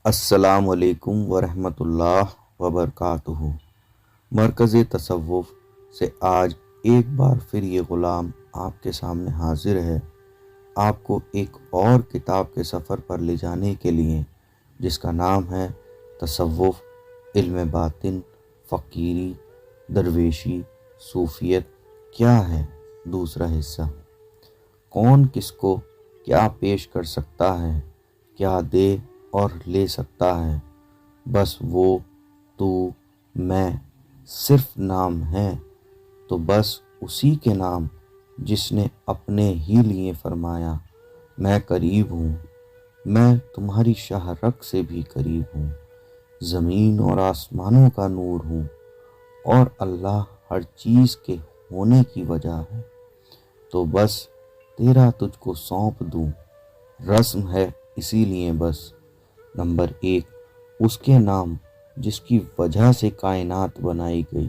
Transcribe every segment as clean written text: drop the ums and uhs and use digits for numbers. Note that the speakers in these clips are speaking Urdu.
السلام علیکم ورحمۃ اللہ وبرکاتہ۔ مرکز تصوف سے آج ایک بار پھر یہ غلام آپ کے سامنے حاضر ہے، آپ کو ایک اور کتاب کے سفر پر لے جانے کے لیے، جس کا نام ہے تصوف، علم باطن، فقیری، درویشی، صوفیت کیا ہے، دوسرا حصہ۔ کون کس کو کیا پیش کر سکتا ہے، کیا دے اور لے سکتا ہے، بس وہ، تو، میں، صرف نام ہے، تو بس اسی کے نام جس نے اپنے ہی لیے فرمایا، میں قریب ہوں، میں تمہاری شاہ رگ سے بھی قریب ہوں، زمین اور آسمانوں کا نور ہوں، اور اللہ ہر چیز کے ہونے کی وجہ ہے، تو بس تیرا تجھ کو سونپ دوں، رسم ہے اسی لیے بس۔ نمبر 1، اس کے نام جس کی وجہ سے کائنات بنائی گئی۔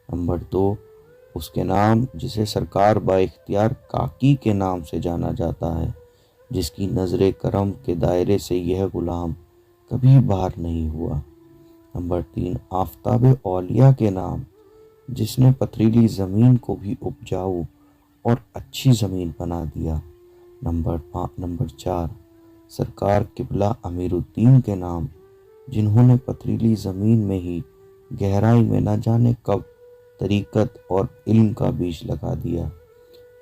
نمبر 2، اس کے نام جسے سرکار با اختیار کاکی کے نام سے جانا جاتا ہے، جس کی نظر کرم کے دائرے سے یہ غلام کبھی باہر نہیں ہوا۔ نمبر 3، آفتاب اولیاء کے نام، جس نے پتھریلی زمین کو بھی اپجاؤ اور اچھی زمین بنا دیا۔ نمبر 4، سرکار قبلہ امیر الدین کے نام، جنہوں نے پتھریلی زمین میں ہی گہرائی میں نہ جانے کب طریقت اور علم کا بیج لگا دیا۔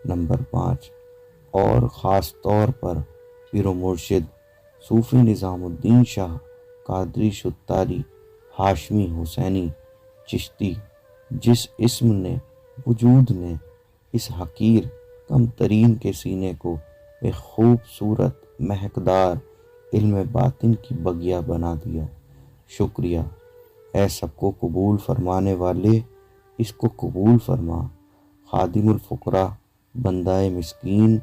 نمبر 5، اور خاص طور پر پیر و مرشد صوفی نظام الدین شاہ قادری شتاری ہاشمی حسینی چشتی، جس اسم نے، وجود نے اس حقیر کم ترین کے سینے کو ایک خوبصورت مہکدار علم باطن کی بگیا بنا دیا۔ شکریہ اے سب کو قبول فرمانے والے، اس کو قبول فرما۔ خادم الفقراء، بندہ مسکین،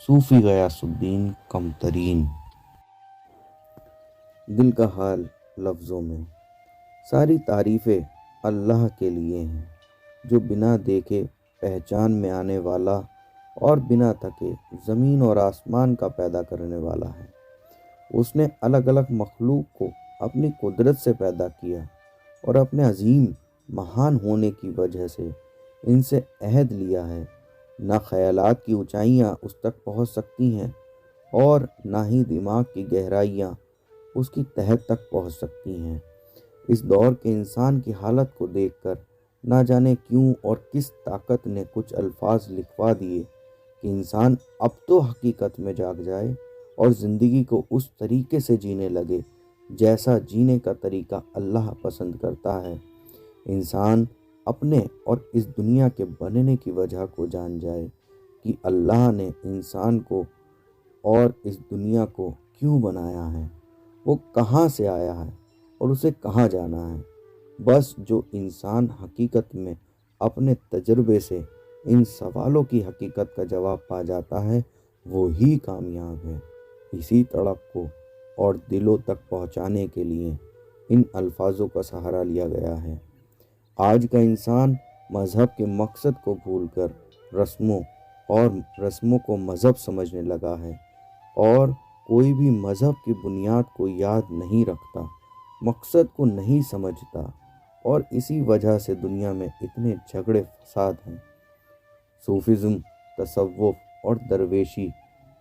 صوفی غیاث الدین کم ترین۔ دل کا حال لفظوں میں۔ ساری تعریفیں اللہ کے لیے ہیں، جو بنا دیکھے پہچان میں آنے والا اور بنا تھکے زمین اور آسمان کا پیدا کرنے والا ہے۔ اس نے الگ الگ مخلوق کو اپنی قدرت سے پیدا کیا اور اپنے عظیم مہان ہونے کی وجہ سے ان سے عہد لیا ہے۔ نہ خیالات کی اونچائیاں اس تک پہنچ سکتی ہیں اور نہ ہی دماغ کی گہرائیاں اس کی تہہ تک پہنچ سکتی ہیں۔ اس دور کے انسان کی حالت کو دیکھ کر نہ جانے کیوں اور کس طاقت نے کچھ الفاظ لکھوا دیے کہ انسان اب تو حقیقت میں جاگ جائے اور زندگی کو اس طریقے سے جینے لگے جیسا جینے کا طریقہ اللہ پسند کرتا ہے۔ انسان اپنے اور اس دنیا کے بننے کی وجہ کو جان جائے کہ اللہ نے انسان کو اور اس دنیا کو کیوں بنایا ہے، وہ کہاں سے آیا ہے اور اسے کہاں جانا ہے۔ بس جو انسان حقیقت میں اپنے تجربے سے ان سوالوں کی حقیقت کا جواب پا جاتا ہے، وہی کامیاب ہے۔ اسی تڑپ کو اور دلوں تک پہنچانے کے لیے ان الفاظوں کا سہارا لیا گیا ہے۔ آج کا انسان مذہب کے مقصد کو بھول کر رسموں کو مذہب سمجھنے لگا ہے، اور کوئی بھی مذہب کی بنیاد کو یاد نہیں رکھتا، مقصد کو نہیں سمجھتا، اور اسی وجہ سے دنیا میں اتنے جھگڑے فساد ہیں۔ صوفزم، تصوف اور درویشی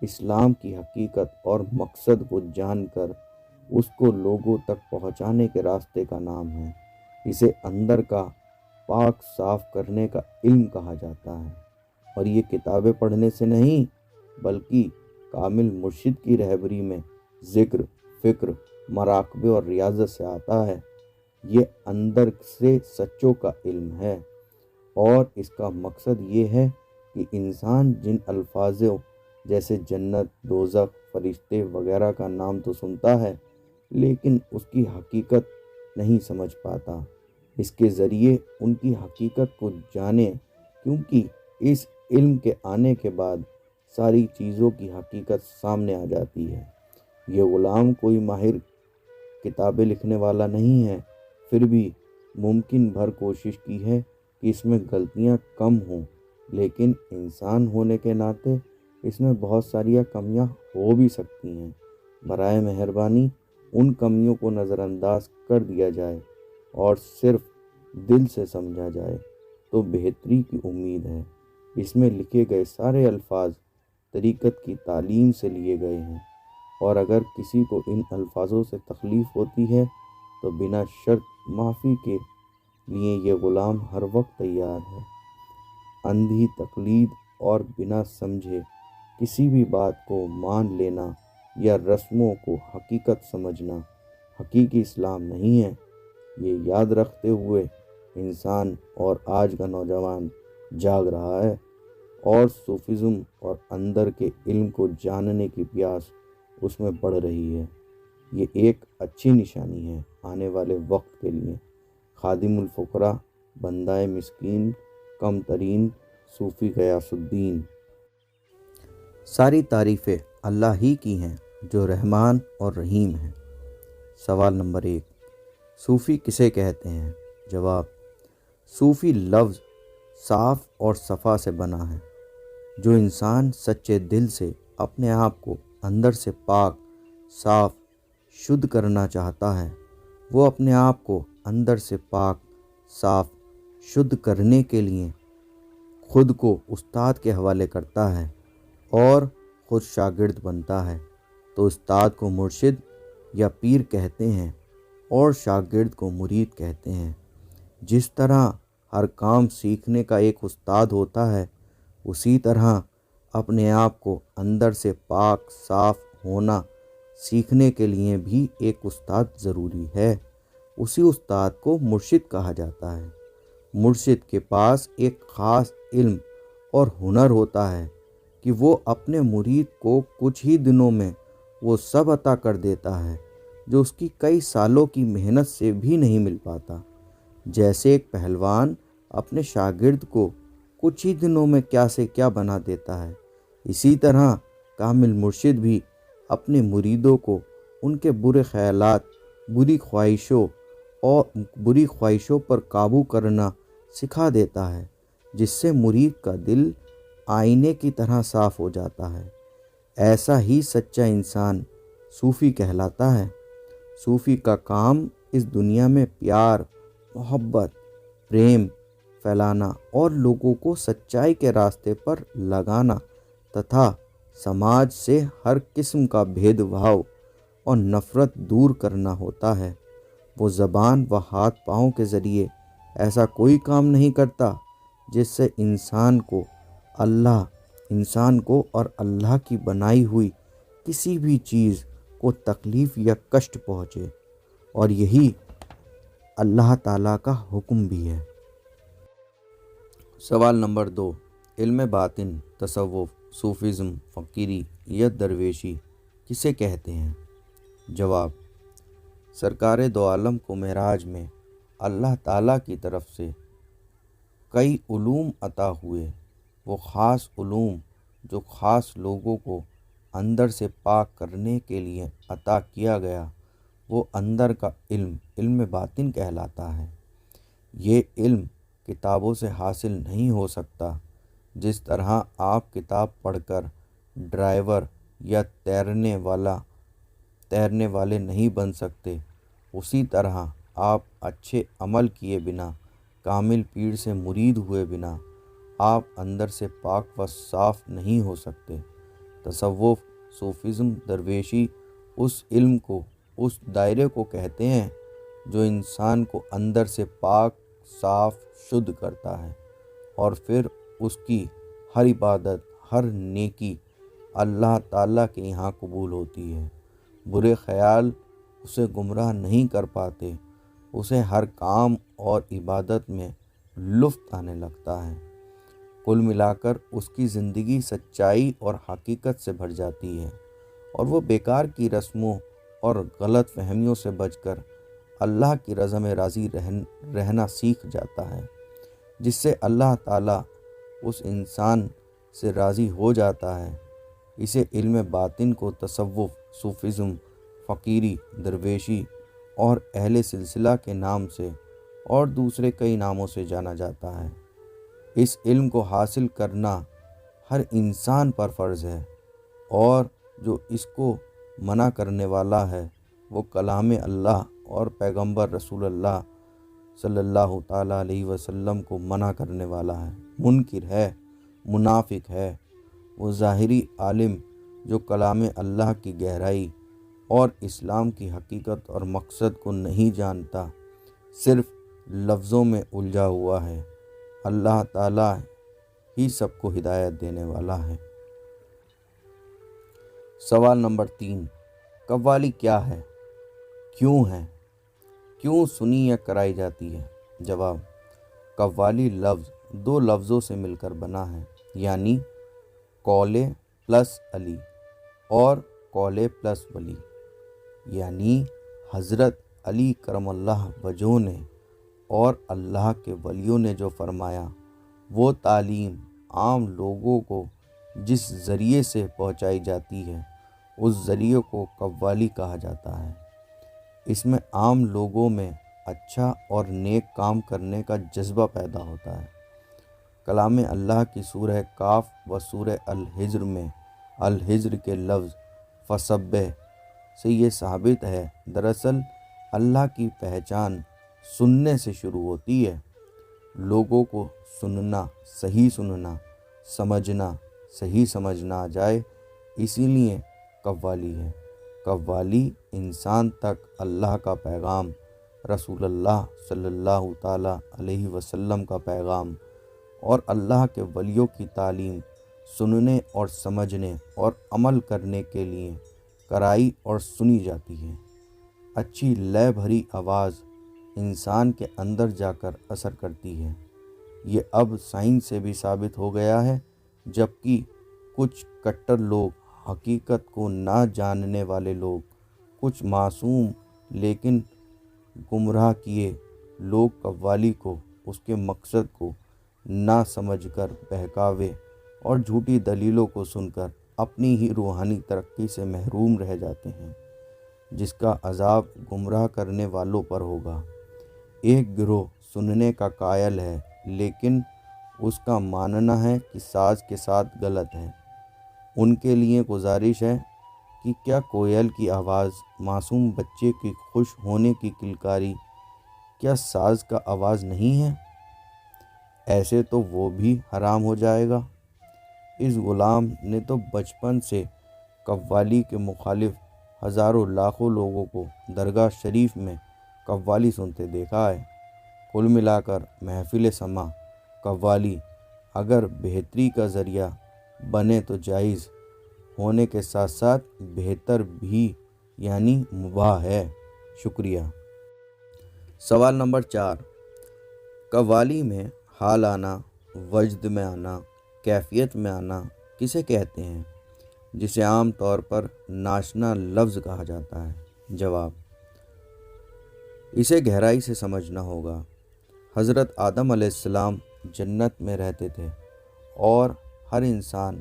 اسلام کی حقیقت اور مقصد کو جان کر اس کو لوگوں تک پہنچانے کے راستے کا نام ہے۔ اسے اندر کا پاک صاف کرنے کا علم کہا جاتا ہے، اور یہ کتابیں پڑھنے سے نہیں بلکہ کامل مرشد کی رہبری میں ذکر، فکر، مراقبے اور ریاضت سے آتا ہے۔ یہ اندر سے سچوں کا علم ہے، اور اس کا مقصد یہ ہے کہ انسان جن الفاظوں جیسے جنت، دوزخ، فرشتے وغیرہ کا نام تو سنتا ہے، لیکن اس کی حقیقت نہیں سمجھ پاتا، اس کے ذریعے ان کی حقیقت کو جانے، کیونکہ اس علم کے آنے کے بعد ساری چیزوں کی حقیقت سامنے آ جاتی ہے۔ یہ غلام کوئی ماہر کتابیں لکھنے والا نہیں ہے، پھر بھی ممکن بھر کوشش کی ہے کہ اس میں غلطیاں کم ہوں، لیکن انسان ہونے کے ناطے اس میں بہت ساری کمیاں ہو بھی سکتی ہیں۔ برائے مہربانی ان کمیوں کو نظر انداز کر دیا جائے اور صرف دل سے سمجھا جائے تو بہتری کی امید ہے۔ اس میں لکھے گئے سارے الفاظ طریقت کی تعلیم سے لیے گئے ہیں، اور اگر کسی کو ان الفاظوں سے تکلیف ہوتی ہے تو بنا شرط معافی کے لیے یہ غلام ہر وقت تیار ہے۔ اندھی تقلید اور بنا سمجھے کسی بھی بات کو مان لینا یا رسموں کو حقیقت سمجھنا حقیقی اسلام نہیں ہے۔ یہ یاد رکھتے ہوئے انسان اور آج کا نوجوان جاگ رہا ہے اور صوفیزم اور اندر کے علم کو جاننے کی پیاس اس میں بڑھ رہی ہے۔ یہ ایک اچھی نشانی ہے آنے والے وقت کے لیے۔ خادم الفقراء، بندہ مسکین، کم ترین صوفی غیاث الدین۔ ساری تعریفیں اللہ ہی کی ہیں جو رحمان اور رحیم ہیں۔ سوال نمبر 1، صوفی کسے کہتے ہیں؟ جواب، صوفی لفظ صاف اور صفا سے بنا ہے۔ جو انسان سچے دل سے اپنے آپ کو اندر سے پاک، صاف، شدھ کرنا چاہتا ہے، وہ اپنے آپ کو اندر سے پاک، صاف، شدھ کرنے کے لیے خود کو استاد کے حوالے کرتا ہے اور خود شاگرد بنتا ہے۔ تو استاد کو مرشد یا پیر کہتے ہیں اور شاگرد کو مرید کہتے ہیں۔ جس طرح ہر کام سیکھنے کا ایک استاد ہوتا ہے، اسی طرح اپنے آپ کو اندر سے پاک، صاف ہونا سیکھنے کے لیے بھی ایک استاد ضروری ہے۔ اسی استاد کو مرشد کہا جاتا ہے۔ مرشد کے پاس ایک خاص علم اور ہنر ہوتا ہے کہ وہ اپنے مرید کو کچھ ہی دنوں میں وہ سب عطا کر دیتا ہے جو اس کی کئی سالوں کی محنت سے بھی نہیں مل پاتا۔ جیسے ایک پہلوان اپنے شاگرد کو کچھ ہی دنوں میں کیا سے کیا بنا دیتا ہے، اسی طرح کامل مرشد بھی اپنے مریدوں کو ان کے برے خیالات، بری خواہشوں پر قابو کرنا سکھا دیتا ہے، جس سے مرید کا دل آئینے کی طرح صاف ہو جاتا ہے۔ ایسا ہی سچا انسان صوفی کہلاتا ہے۔ صوفی کا کام اس دنیا میں پیار، محبت، پریم پھیلانا اور لوگوں کو سچائی کے راستے پر لگانا تتھا سماج سے ہر قسم کا بھید بھاؤ اور نفرت دور کرنا ہوتا ہے۔ وہ زبان و ہاتھ پاؤں کے ذریعے ایسا کوئی کام نہیں کرتا جس سے انسان کو اور اللہ کی بنائی ہوئی کسی بھی چیز کو تکلیف یا کشٹ پہنچے، اور یہی اللہ تعالیٰ کا حکم بھی ہے۔ سوال نمبر 2، علم باطن، تصوف، صوفیزم، فقیری یا درویشی کسے کہتے ہیں؟ جواب، سرکار دو عالم کو معراج میں اللہ تعالیٰ کی طرف سے کئی علوم عطا ہوئے۔ وہ خاص علوم جو خاص لوگوں کو اندر سے پاک کرنے کے لیے عطا کیا گیا، وہ اندر کا علم باطن کہلاتا ہے۔ یہ علم کتابوں سے حاصل نہیں ہو سکتا۔ جس طرح آپ کتاب پڑھ کر ڈرائیور یا تیرنے والے نہیں بن سکتے، اسی طرح آپ اچھے عمل کیے بنا، کامل پیر سے مرید ہوئے بنا، آپ اندر سے پاک و صاف نہیں ہو سکتے۔ تصوف، صوفیزم، درویشی اس علم کو، اس دائرے کو کہتے ہیں جو انسان کو اندر سے پاک، صاف، شدھ کرتا ہے، اور پھر اس کی ہر عبادت، ہر نیکی اللہ تعالیٰ کے یہاں قبول ہوتی ہے۔ برے خیال اسے گمراہ نہیں کر پاتے، اسے ہر کام اور عبادت میں لطف آنے لگتا ہے۔ کل ملا کر اس کی زندگی سچائی اور حقیقت سے بھر جاتی ہے، اور وہ بیکار کی رسموں اور غلط فہمیوں سے بچ کر اللہ کی رضا میں راضی رہنا سیکھ جاتا ہے، جس سے اللہ تعالیٰ اس انسان سے راضی ہو جاتا ہے۔ اسے علم باطن کو تصوف، صوفیزم، فقیری، درویشی اور اہل سلسلہ کے نام سے اور دوسرے کئی ناموں سے جانا جاتا ہے۔ اس علم کو حاصل کرنا ہر انسان پر فرض ہے، اور جو اس کو منع کرنے والا ہے وہ کلام اللہ اور پیغمبر رسول اللہ صلی اللہ تعالیٰ علیہ وسلم کو منع کرنے والا ہے، منکر ہے، منافق ہے۔ وہ ظاہری عالم جو کلام اللہ کی گہرائی اور اسلام کی حقیقت اور مقصد کو نہیں جانتا، صرف لفظوں میں الجھا ہوا ہے۔ اللہ تعالیٰ ہی سب کو ہدایت دینے والا ہے۔ سوال نمبر 3، قوالی کیا ہے؟ کیوں ہے؟ کیوں سنی یا کرائی جاتی ہے؟ جواب، قوالی لفظ دو لفظوں سے مل کر بنا ہے، یعنی قول پلس علی اور قول پلس ولی، یعنی حضرت علی کرم اللہ وجہہ نے اور اللہ کے ولیوں نے جو فرمایا، وہ تعلیم عام لوگوں کو جس ذریعے سے پہنچائی جاتی ہے، اس ذریعے کو قوالی کہا جاتا ہے۔ اس میں عام لوگوں میں اچھا اور نیک کام کرنے کا جذبہ پیدا ہوتا ہے۔ کلام اللہ کی سورہ کاف و سورہ الحجر میں الحجر کے لفظ فسبح سے یہ ثابت ہے۔ دراصل اللہ کی پہچان سننے سے شروع ہوتی ہے۔ لوگوں کو سننا، صحیح سمجھنا آ جائے، اسی لیے قوالی ہے۔ قوالی انسان تک اللہ کا پیغام، رسول اللہ صلی اللہ تعالیٰ علیہ وسلم کا پیغام اور اللہ کے ولیوں کی تعلیم سننے اور سمجھنے اور عمل کرنے کے لیے کرائی اور سنی جاتی ہے۔ اچھی لے بھری آواز انسان کے اندر جا کر اثر کرتی ہے۔ یہ اب سائنس سے بھی ثابت ہو گیا ہے، جبکہ کچھ کٹر لوگ، حقیقت کو نہ جاننے والے لوگ، کچھ معصوم لیکن گمراہ کیے لوگ قوالی کو، اس کے مقصد کو نہ سمجھ کر بہکاوے اور جھوٹی دلیلوں کو سن کر اپنی ہی روحانی ترقی سے محروم رہ جاتے ہیں، جس کا عذاب گمراہ کرنے والوں پر ہوگا۔ ایک گروہ سننے کا قائل ہے، لیکن اس کا ماننا ہے کہ ساز کے ساتھ غلط ہے۔ ان کے لیے گزارش ہے کہ کیا کوئل کی آواز، معصوم بچے کی خوش ہونے کی کلکاری، کیا ساز کا آواز نہیں ہے؟ ایسے تو وہ بھی حرام ہو جائے گا۔ اس غلام نے تو بچپن سے قوالی کے مخالف ہزاروں لاکھوں لوگوں کو درگاہ شریف میں قوالی سنتے دیکھا ہے۔ کل ملا کر محفل سماع قوالی اگر بہتری کا ذریعہ بنے تو جائز ہونے کے ساتھ ساتھ بہتر بھی، یعنی مباح ہے۔ شکریہ۔ سوال نمبر 4، قوالی میں حال آنا، وجد میں آنا، کیفیت میں آنا کسے کہتے ہیں، جسے عام طور پر ناچنا لفظ کہا جاتا ہے؟ جواب، اسے گہرائی سے سمجھنا ہوگا۔ حضرت آدم علیہ السلام جنت میں رہتے تھے اور ہر انسان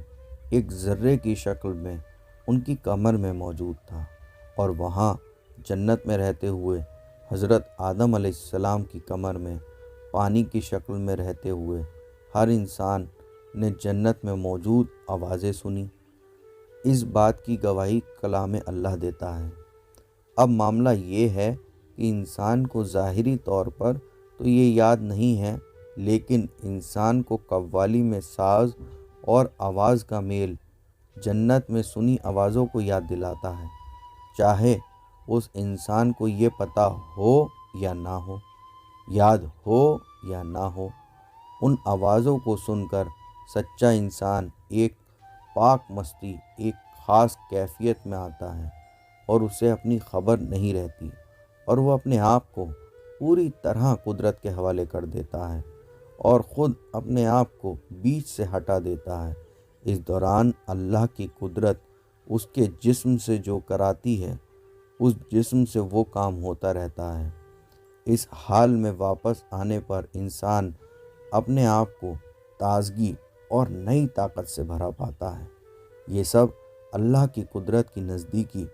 ایک ذرے کی شکل میں ان کی کمر میں موجود تھا، اور وہاں جنت میں رہتے ہوئے حضرت آدم علیہ السلام کی کمر میں پانی کی شکل میں رہتے ہوئے ہر انسان نے جنت میں موجود آوازیں سنی۔ اس بات کی گواہی کلام اللہ دیتا ہے۔ اب معاملہ یہ ہے کہ انسان کو ظاہری طور پر تو یہ یاد نہیں ہے، لیکن انسان کو قوالی میں ساز اور آواز کا میل جنت میں سنی آوازوں کو یاد دلاتا ہے، چاہے اس انسان کو یہ پتہ ہو یا نہ ہو، یاد ہو یا نہ ہو۔ ان آوازوں کو سن کر سچا انسان ایک پاک مستی، ایک خاص کیفیت میں آتا ہے، اور اسے اپنی خبر نہیں رہتی، اور وہ اپنے آپ کو پوری طرح قدرت کے حوالے کر دیتا ہے اور خود اپنے آپ کو بیچ سے ہٹا دیتا ہے۔ اس دوران اللہ کی قدرت اس کے جسم سے جو کراتی ہے، اس جسم سے وہ کام ہوتا رہتا ہے۔ اس حال میں واپس آنے پر انسان اپنے آپ کو تازگی اور نئی طاقت سے بھرا پاتا ہے۔ یہ سب اللہ کی قدرت کی نزدیکی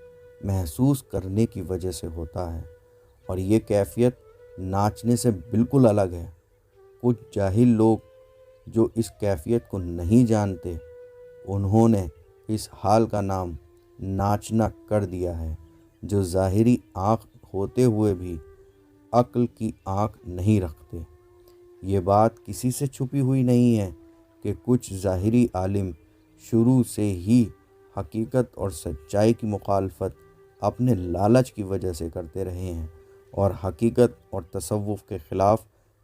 محسوس کرنے کی وجہ سے ہوتا ہے، اور یہ کیفیت ناچنے سے بالکل الگ ہے۔ کچھ جاہل لوگ جو اس کیفیت کو نہیں جانتے، انہوں نے اس حال کا نام ناچنا کر دیا ہے، جو ظاہری آنکھ ہوتے ہوئے بھی عقل کی آنکھ نہیں رکھتے۔ یہ بات کسی سے چھپی ہوئی نہیں ہے کہ کچھ ظاہری عالم شروع سے ہی حقیقت اور سچائی کی مخالفت اپنے لالچ کی وجہ سے کرتے رہے ہیں اور حقیقت اور تصوف کے خلاف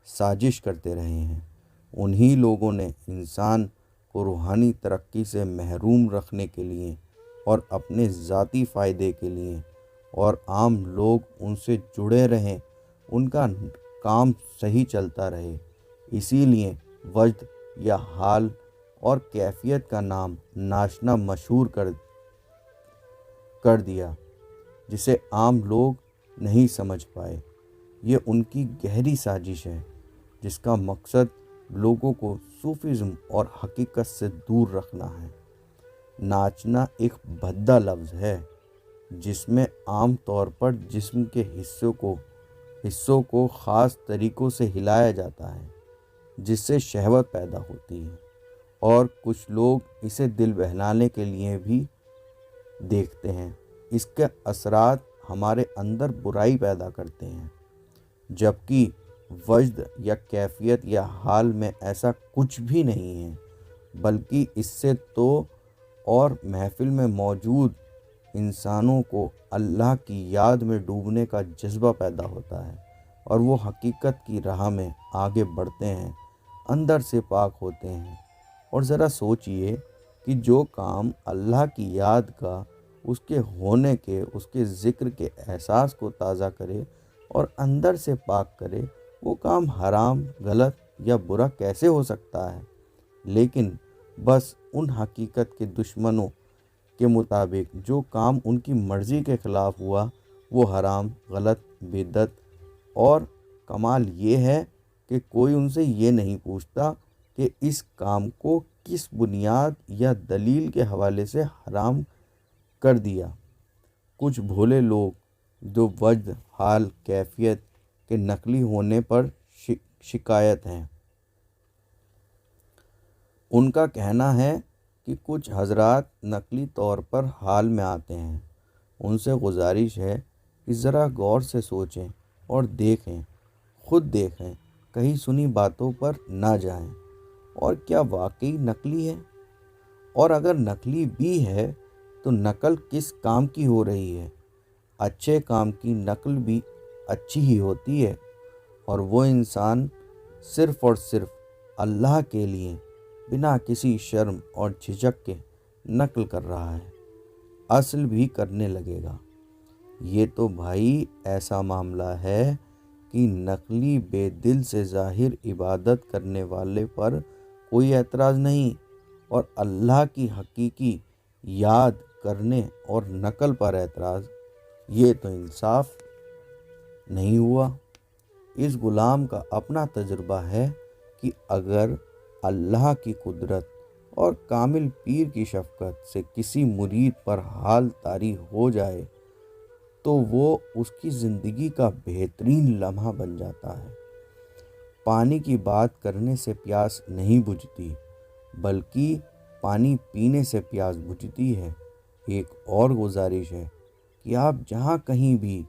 سازش کرتے رہے ہیں۔ انہی لوگوں نے انسان کو روحانی ترقی سے محروم رکھنے کے لیے اور اپنے ذاتی فائدے کے لیے اور عام لوگ ان سے جڑے رہیں، ان کا کام صحیح چلتا رہے، اسی لیے وجد یا حال اور کیفیت کا نام ناشنا مشہور کر دیا، جسے عام لوگ نہیں سمجھ پائے۔ یہ ان کی گہری سازش ہے جس کا مقصد لوگوں کو صوفیزم اور حقیقت سے دور رکھنا ہے۔ ناچنا ایک بھدا لفظ ہے جس میں عام طور پر جسم کے حصوں کو خاص طریقوں سے ہلایا جاتا ہے جس سے شہوت پیدا ہوتی ہے، اور کچھ لوگ اسے دل بہلانے کے لیے بھی دیکھتے ہیں۔ اس کے اثرات ہمارے اندر برائی پیدا کرتے ہیں، جبکہ وجد یا کیفیت یا حال میں ایسا کچھ بھی نہیں ہے، بلکہ اس سے تو اور محفل میں موجود انسانوں کو اللہ کی یاد میں ڈوبنے کا جذبہ پیدا ہوتا ہے اور وہ حقیقت کی راہ میں آگے بڑھتے ہیں، اندر سے پاک ہوتے ہیں۔ اور ذرا سوچئے کہ جو کام اللہ کی یاد کا، اس کے ہونے کے، اس کے ذکر کے احساس کو تازہ کرے اور اندر سے پاک کرے، وہ کام حرام، غلط یا برا کیسے ہو سکتا ہے؟ لیکن بس ان حقیقت کے دشمنوں کے مطابق جو کام ان کی مرضی کے خلاف ہوا وہ حرام، غلط، بدعت، اور کمال یہ ہے کہ کوئی ان سے یہ نہیں پوچھتا کہ اس کام کو کس بنیاد یا دلیل کے حوالے سے حرام کر دیا۔ کچھ بھولے لوگ جو وجد، حال، کیفیت کے نقلی ہونے پر شکایت ہیں، ان کا کہنا ہے کہ کچھ حضرات نقلی طور پر حال میں آتے ہیں۔ ان سے گزارش ہے کہ ذرا غور سے سوچیں اور دیکھیں، خود دیکھیں، کہیں سنی باتوں پر نہ جائیں، اور کیا واقعی نقلی ہے؟ اور اگر نقلی بھی ہے تو نقل کس کام کی ہو رہی ہے؟ اچھے کام کی نقل بھی اچھی ہی ہوتی ہے، اور وہ انسان صرف اور صرف اللہ کے لیے بنا کسی شرم اور جھجک کے نقل کر رہا ہے، اصل بھی کرنے لگے گا۔ یہ تو بھائی ایسا معاملہ ہے کہ نقلی بے دل سے ظاہر عبادت کرنے والے پر کوئی اعتراض نہیں، اور اللہ کی حقیقی یاد کرنے اور نقل پر اعتراض۔ یہ تو انصاف نہیں ہوا۔ اس غلام کا اپنا تجربہ ہے کہ اگر اللہ کی قدرت اور کامل پیر کی شفقت سے کسی مرید پر حال طاری ہو جائے تو وہ اس کی زندگی کا بہترین لمحہ بن جاتا ہے۔ پانی کی بات کرنے سے پیاس نہیں بجھتی، بلکہ پانی پینے سے پیاس بجھتی ہے۔ ایک اور گزارش ہے کہ آپ جہاں کہیں بھی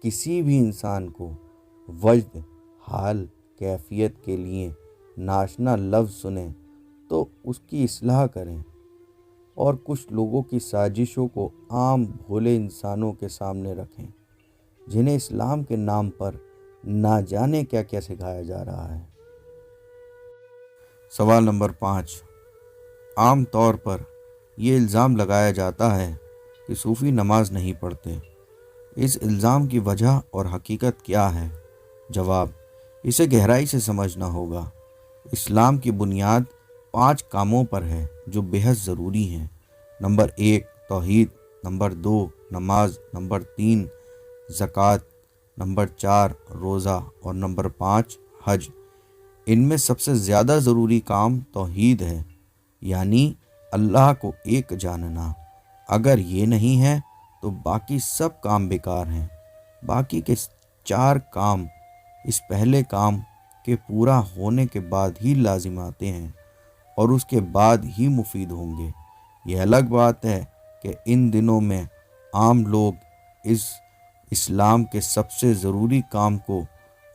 کسی بھی انسان کو وجد، حال، کیفیت کے لیے ناشنا لفظ سنیں تو اس کی اصلاح کریں، اور کچھ لوگوں کی سازشوں کو عام بھولے انسانوں کے سامنے رکھیں جنہیں اسلام کے نام پر نہ جانے کیا کیا سکھایا جا رہا ہے۔ سوال نمبر 5، عام طور پر یہ الزام لگایا جاتا ہے کہ صوفی نماز نہیں پڑھتے۔ اس الزام کی وجہ اور حقیقت کیا ہے؟ جواب، اسے گہرائی سے سمجھنا ہوگا۔ اسلام کی بنیاد 5 کاموں پر ہے جو بہت ضروری ہیں۔ نمبر 1 توحید، نمبر 2 نماز، نمبر 3 زکوٰۃ، نمبر 4 روزہ، اور نمبر 5 حج۔ ان میں سب سے زیادہ ضروری کام توحید ہے، یعنی اللہ کو ایک جاننا۔ اگر یہ نہیں ہے تو باقی سب کام بیکار ہیں۔ باقی کے 4 کام اس پہلے کام کے پورا ہونے کے بعد ہی لازم آتے ہیں اور اس کے بعد ہی مفید ہوں گے۔ یہ الگ بات ہے کہ ان دنوں میں عام لوگ اس اسلام کے سب سے ضروری کام کو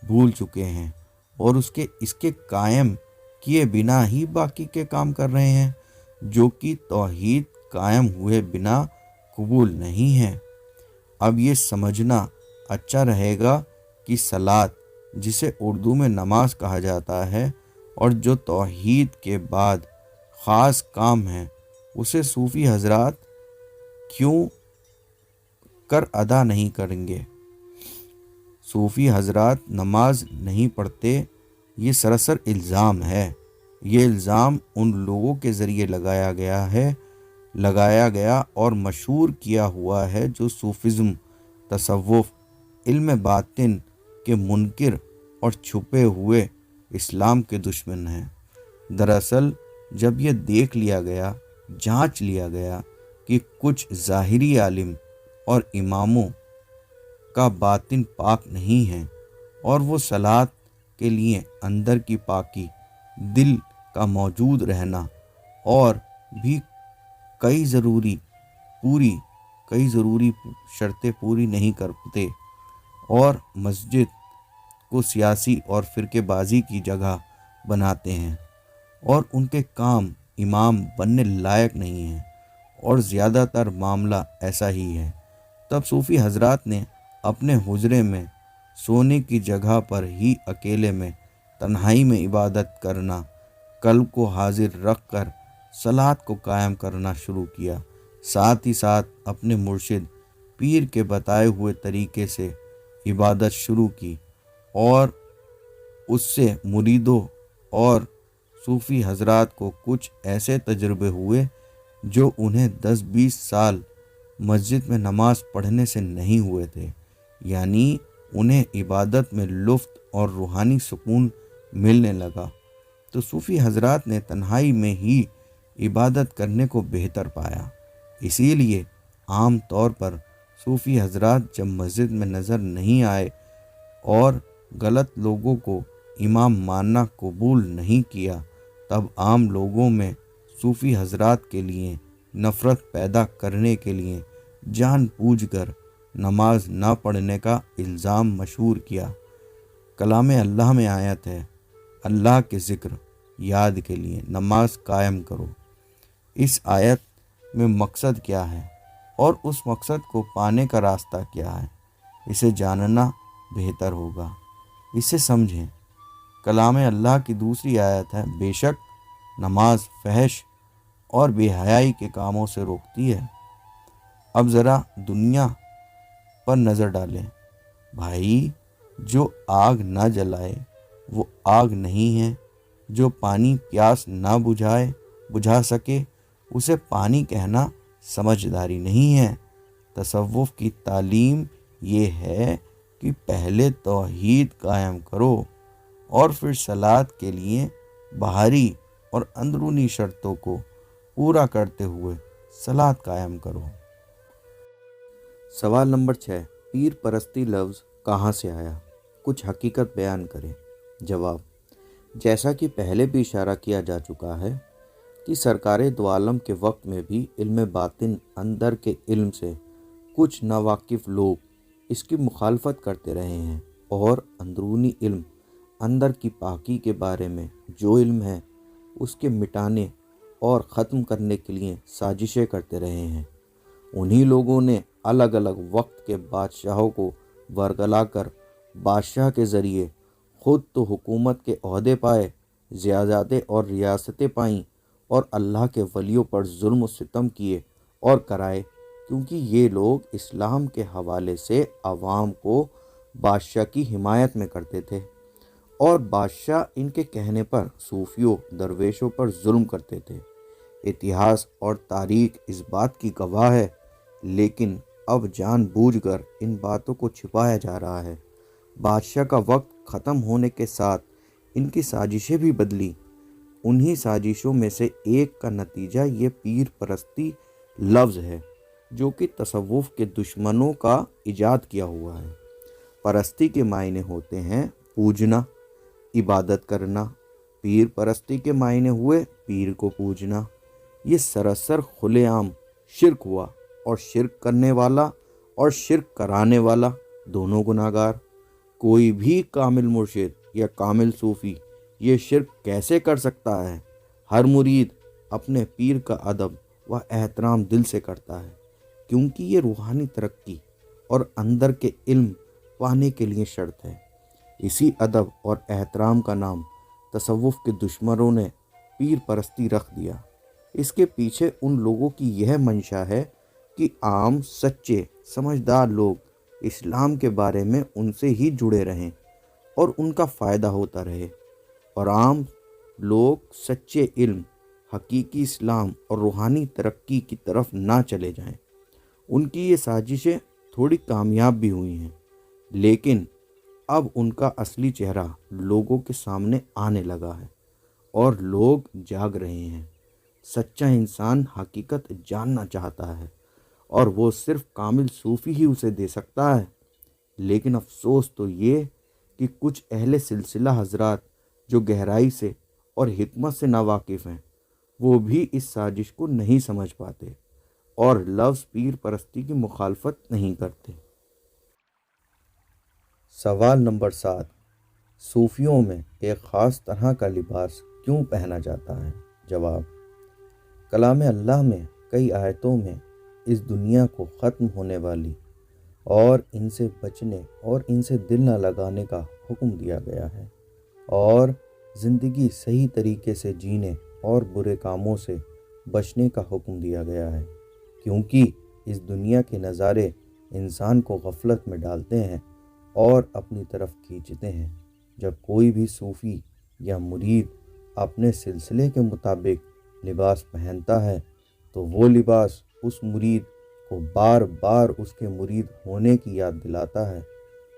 بھول چکے ہیں اور اس کے قائم کیے بنا ہی باقی کے کام کر رہے ہیں، جو کہ توحید قائم ہوئے بنا قبول نہیں ہے۔ اب یہ سمجھنا اچھا رہے گا کہ صلاۃ، جسے اردو میں نماز کہا جاتا ہے اور جو توحید کے بعد خاص کام ہے، اسے صوفی حضرات کیوں کر ادا نہیں کریں گے؟ صوفی حضرات نماز نہیں پڑھتے، یہ سراسر الزام ہے۔ یہ الزام ان لوگوں کے ذریعے لگایا گیا اور مشہور کیا ہوا ہے جو صوفزم، تصوف، علم باطن کے منکر اور چھپے ہوئے اسلام کے دشمن ہیں۔ دراصل جب یہ دیکھ لیا گیا، جانچ لیا گیا کہ کچھ ظاہری عالم اور اماموں کا باطن پاک نہیں ہے اور وہ صلاۃ کے لیے اندر کی پاکی، دل کا موجود رہنا اور بھی کئی ضروری شرطیں پوری نہیں کرتے اور مسجد کو سیاسی اور فرقے بازی کی جگہ بناتے ہیں اور ان کے کام امام بننے لائق نہیں ہیں، اور زیادہ تر معاملہ ایسا ہی ہے، تب صوفی حضرات نے اپنے حجرے میں سونے کی جگہ پر ہی اکیلے میں تنہائی میں عبادت کرنا، قلب کو حاضر رکھ کر صلاۃ کو قائم کرنا شروع کیا، ساتھ ہی ساتھ اپنے مرشد پیر کے بتائے ہوئے طریقے سے عبادت شروع کی، اور اس سے مریدوں اور صوفی حضرات کو کچھ ایسے تجربے ہوئے جو انہیں 10-20 سال مسجد میں نماز پڑھنے سے نہیں ہوئے تھے، یعنی انہیں عبادت میں لطف اور روحانی سکون ملنے لگا۔ تو صوفی حضرات نے تنہائی میں ہی عبادت کرنے کو بہتر پایا، اسی لیے عام طور پر صوفی حضرات جب مسجد میں نظر نہیں آئے اور غلط لوگوں کو امام ماننا قبول نہیں کیا، تب عام لوگوں میں صوفی حضرات کے لیے نفرت پیدا کرنے کے لیے جان بوجھ کر نماز نہ پڑھنے کا الزام مشہور کیا۔ کلام اللہ میں آیت ہے، اللہ کے ذکر یاد کے لیے نماز قائم کرو۔ اس آیت میں مقصد کیا ہے اور اس مقصد کو پانے کا راستہ کیا ہے، اسے جاننا بہتر ہوگا، اسے سمجھیں۔ کلام اللہ کی دوسری آیت ہے، بے شک نماز فحش اور بے حیائی کے کاموں سے روکتی ہے۔ اب ذرا دنیا پر نظر ڈالیں بھائی، جو آگ نہ جلائے وہ آگ نہیں ہے، جو پانی پیاس نہ بجھا سکے اسے پانی کہنا سمجھداری نہیں ہے۔ تصوف کی تعلیم یہ ہے کہ پہلے توحید قائم کرو اور پھر صلاۃ کے لیے باہری اور اندرونی شرطوں کو پورا کرتے ہوئے صلاۃ قائم کرو۔ سوال نمبر 6، پیر پرستی لفظ کہاں سے آیا؟ کچھ حقیقت بیان کریں۔ جواب، جیسا کہ پہلے بھی اشارہ کیا جا چکا ہے کہ سرکار دو عالم کے وقت میں بھی علم باطن اندر کے علم سے کچھ ناواقف لوگ اس کی مخالفت کرتے رہے ہیں، اور اندرونی علم، اندر کی پاکی کے بارے میں جو علم ہے اس کے مٹانے اور ختم کرنے کے لیے سازشیں کرتے رہے ہیں۔ انہی لوگوں نے الگ الگ وقت کے بادشاہوں کو ورگلا کر بادشاہ کے ذریعے خود تو حکومت کے عہدے پائے، زیادتیں اور ریاستیں پائیں، اور اللہ کے ولیوں پر ظلم و ستم کیے اور کرائے، کیونکہ یہ لوگ اسلام کے حوالے سے عوام کو بادشاہ کی حمایت میں کرتے تھے، اور بادشاہ ان کے کہنے پر صوفیوں، درویشوں پر ظلم کرتے تھے۔ اتہاس اور تاریخ اس بات کی گواہ ہے، لیکن اب جان بوجھ کر ان باتوں کو چھپایا جا رہا ہے۔ بادشاہ کا وقت ختم ہونے کے ساتھ ان کی سازشیں بھی بدلی۔ انہی سازشوں میں سے ایک کا نتیجہ یہ پیر پرستی لفظ ہے، جو کہ تصوف کے دشمنوں کا ایجاد کیا ہوا ہے۔ پرستی کے معنی ہوتے ہیں پوجنا، عبادت کرنا۔ پیر پرستی کے معنی ہوئے پیر کو پوجنا۔ یہ سراسر کھلے عام شرک ہوا، اور شرک کرنے والا اور شرک کرانے والا دونوں گناہگار۔ کوئی بھی کامل مرشد یا کامل صوفی یہ شرک کیسے کر سکتا ہے؟ ہر مرید اپنے پیر کا ادب و احترام دل سے کرتا ہے، کیونکہ یہ روحانی ترقی اور اندر کے علم پانے کے لیے شرط ہے۔ اسی ادب اور احترام کا نام تصوف کے دشمنوں نے پیر پرستی رکھ دیا۔ اس کے پیچھے ان لوگوں کی یہ منشا ہے کہ عام سچے سمجھدار لوگ اسلام کے بارے میں ان سے ہی جڑے رہیں اور ان کا فائدہ ہوتا رہے، اور عام لوگ سچے علم، حقیقی اسلام اور روحانی ترقی کی طرف نہ چلے جائیں۔ ان کی یہ سازشیں تھوڑی کامیاب بھی ہوئی ہیں، لیکن اب ان کا اصلی چہرہ لوگوں کے سامنے آنے لگا ہے اور لوگ جاگ رہے ہیں۔ سچا انسان حقیقت جاننا چاہتا ہے اور وہ صرف کامل صوفی ہی اسے دے سکتا ہے۔ لیکن افسوس تو یہ کہ کچھ اہل سلسلہ حضرات جو گہرائی سے اور حکمت سے ناواقف ہیں، وہ بھی اس سازش کو نہیں سمجھ پاتے اور لفظ پیر پرستی کی مخالفت نہیں کرتے۔ سوال نمبر 7، صوفیوں میں ایک خاص طرح کا لباس کیوں پہنا جاتا ہے؟ جواب: کلام اللہ میں کئی آیتوں میں اس دنیا کو ختم ہونے والی اور ان سے بچنے اور ان سے دل نہ لگانے کا حکم دیا گیا ہے، اور زندگی صحیح طریقے سے جینے اور برے کاموں سے بچنے کا حکم دیا گیا ہے، کیونکہ اس دنیا کے نظارے انسان کو غفلت میں ڈالتے ہیں اور اپنی طرف کھینچتے ہیں۔ جب کوئی بھی صوفی یا مرید اپنے سلسلے کے مطابق لباس پہنتا ہے تو وہ لباس اس مرید کو بار بار اس کے مرید ہونے کی یاد دلاتا ہے،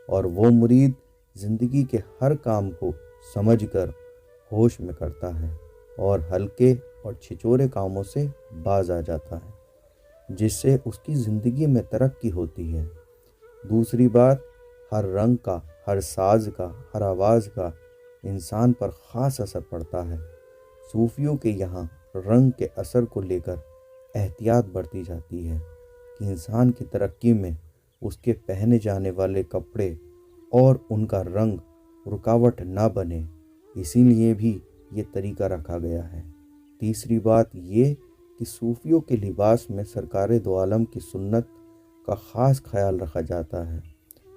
اور وہ مرید زندگی کے ہر کام کو سمجھ کر ہوش میں کرتا ہے اور ہلکے اور چھچورے کاموں سے باز آ جاتا ہے، جس سے اس کی زندگی میں ترقی ہوتی ہے۔ دوسری بات، ہر رنگ کا، ہر ساز کا، ہر آواز کا انسان پر خاص اثر پڑتا ہے۔ صوفیوں کے یہاں رنگ کے اثر کو لے کر احتیاط برتی جاتی ہے کہ انسان کی ترقی میں اس کے پہنے جانے والے کپڑے اور ان کا رنگ رکاوٹ نہ بنے، اسی لیے بھی یہ طریقہ رکھا گیا ہے۔ تیسری بات یہ کہ صوفیوں کے لباس میں سرکار دو عالم کی سنت کا خاص خیال رکھا جاتا ہے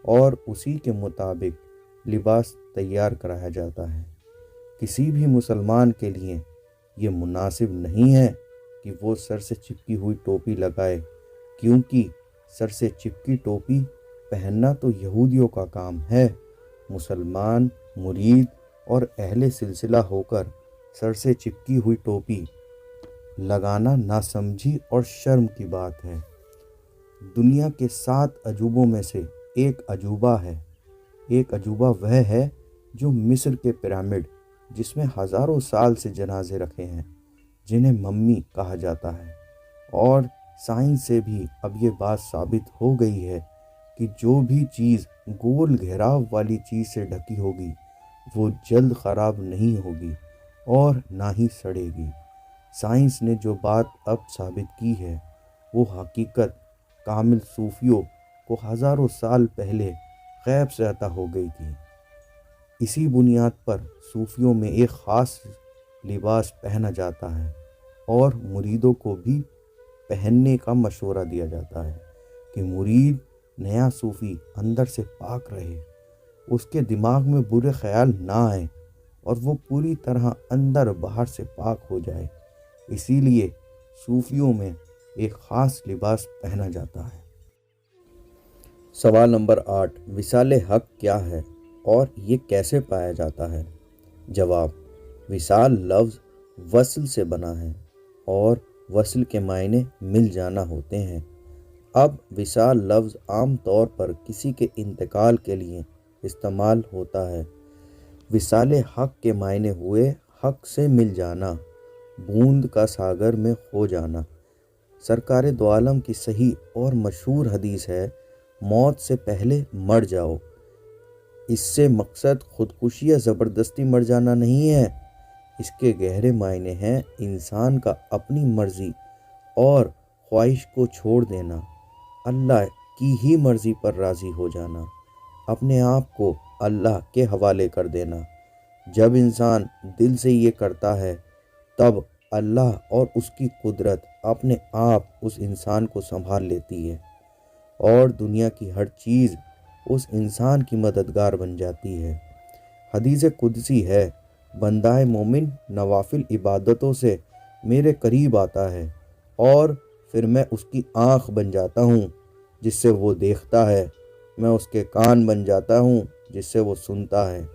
اور اسی کے مطابق لباس تیار کرایا جاتا ہے۔ کسی بھی مسلمان کے لیے یہ مناسب نہیں ہے کہ وہ سر سے چپکی ہوئی ٹوپی لگائے، کیونکہ سر سے چپکی ٹوپی پہننا تو یہودیوں کا کام ہے۔ مسلمان مرید اور اہل سلسلہ ہو کر سر سے چپکی ہوئی ٹوپی لگانا ناسمجھی اور شرم کی بات ہے۔ دنیا کے 7 عجوبوں میں سے ایک عجوبہ ہے۔ ایک عجوبہ وہ ہے جو مصر کے پیرامڈ، جس میں ہزاروں سال سے جنازے رکھے ہیں، جنہیں ممی کہا جاتا ہے، اور سائنس سے بھی اب یہ بات ثابت ہو گئی ہے کہ جو بھی چیز گول گھیراؤ والی چیز سے ڈھکی ہوگی وہ جلد خراب نہیں ہوگی اور نہ ہی سڑے گی۔ سائنس نے جو بات اب ثابت کی ہے وہ حقیقت کامل صوفیوں کو ہزاروں سال پہلے غیب سے عطا ہو گئی تھی۔ اسی بنیاد پر صوفیوں میں ایک خاص لباس پہنا جاتا ہے اور مریدوں کو بھی پہننے کا مشورہ دیا جاتا ہے کہ مرید نیا صوفی اندر سے پاک رہے، اس کے دماغ میں برے خیال نہ آئیں اور وہ پوری طرح اندر باہر سے پاک ہو جائے۔ اسی لیے صوفیوں میں ایک خاص لباس پہنا جاتا ہے۔ سوال نمبر 8، وصال حق کیا ہے اور یہ کیسے پایا جاتا ہے؟ جواب: وصال لفظ وصل سے بنا ہے اور وصل کے معنی مل جانا ہوتے ہیں۔ اب وصال لفظ عام طور پر کسی کے انتقال کے لیے استعمال ہوتا ہے۔ وصال حق کے معنی ہوئے حق سے مل جانا، بوند کا ساگر میں کھو جانا۔ سرکار دو عالم کی صحیح اور مشہور حدیث ہے، موت سے پہلے مر جاؤ۔ اس سے مقصد خودکشی یا زبردستی مر جانا نہیں ہے، اس کے گہرے معنی ہیں انسان کا اپنی مرضی اور خواہش کو چھوڑ دینا، اللہ کی ہی مرضی پر راضی ہو جانا، اپنے آپ کو اللہ کے حوالے کر دینا۔ جب انسان دل سے یہ کرتا ہے تب اللہ اور اس کی قدرت اپنے آپ اس انسان کو سنبھال لیتی ہے اور دنیا کی ہر چیز اس انسان کی مددگار بن جاتی ہے۔ حدیث قدسی ہے، بندہ مومن نوافل عبادتوں سے میرے قریب آتا ہے اور پھر میں اس کی آنکھ بن جاتا ہوں جس سے وہ دیکھتا ہے، میں اس کے کان بن جاتا ہوں جس سے وہ سنتا ہے۔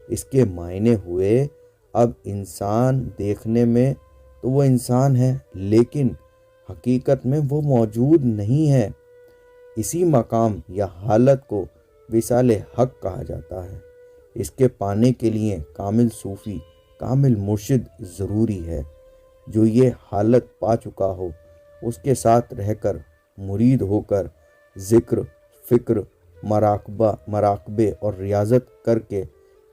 اس کے معنی ہوئے اب انسان دیکھنے میں تو وہ انسان ہے لیکن حقیقت میں وہ موجود نہیں ہے۔ اسی مقام یا حالت کو وصال حق کہا جاتا ہے۔ اس کے پانے کے لیے کامل صوفی، کامل مرشد ضروری ہے۔ جو یہ حالت پا چکا ہو اس کے ساتھ رہ کر، مرید ہو کر، ذکر، فکر، مراقبے اور ریاضت کر کے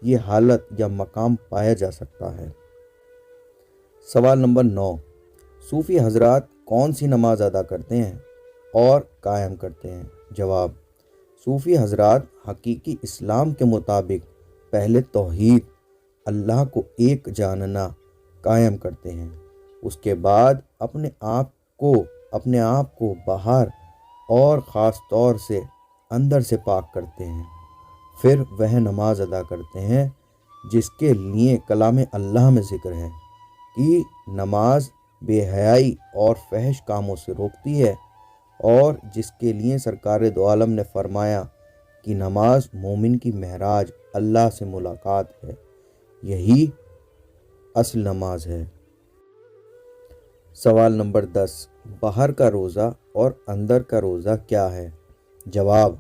یہ حالت یا مقام پایا جا سکتا ہے۔ سوال نمبر 9، صوفی حضرات کون سی نماز ادا کرتے ہیں اور قائم کرتے ہیں؟ جواب، صوفی حضرات حقیقی اسلام کے مطابق پہلے توحید، اللہ کو ایک جاننا قائم کرتے ہیں۔ اس کے بعد اپنے آپ کو باہر اور خاص طور سے اندر سے پاک کرتے ہیں۔ پھر وہ نماز ادا کرتے ہیں جس کے لیے کلام اللہ میں ذکر ہے کہ نماز بے حیائی اور فحش کاموں سے روکتی ہے، اور جس کے لیے سرکار دو عالم نے فرمایا کہ نماز مومن کی معراج، اللہ سے ملاقات ہے، یہی اصل نماز ہے۔ سوال نمبر 10، باہر کا روزہ اور اندر کا روزہ کیا ہے؟ جواب،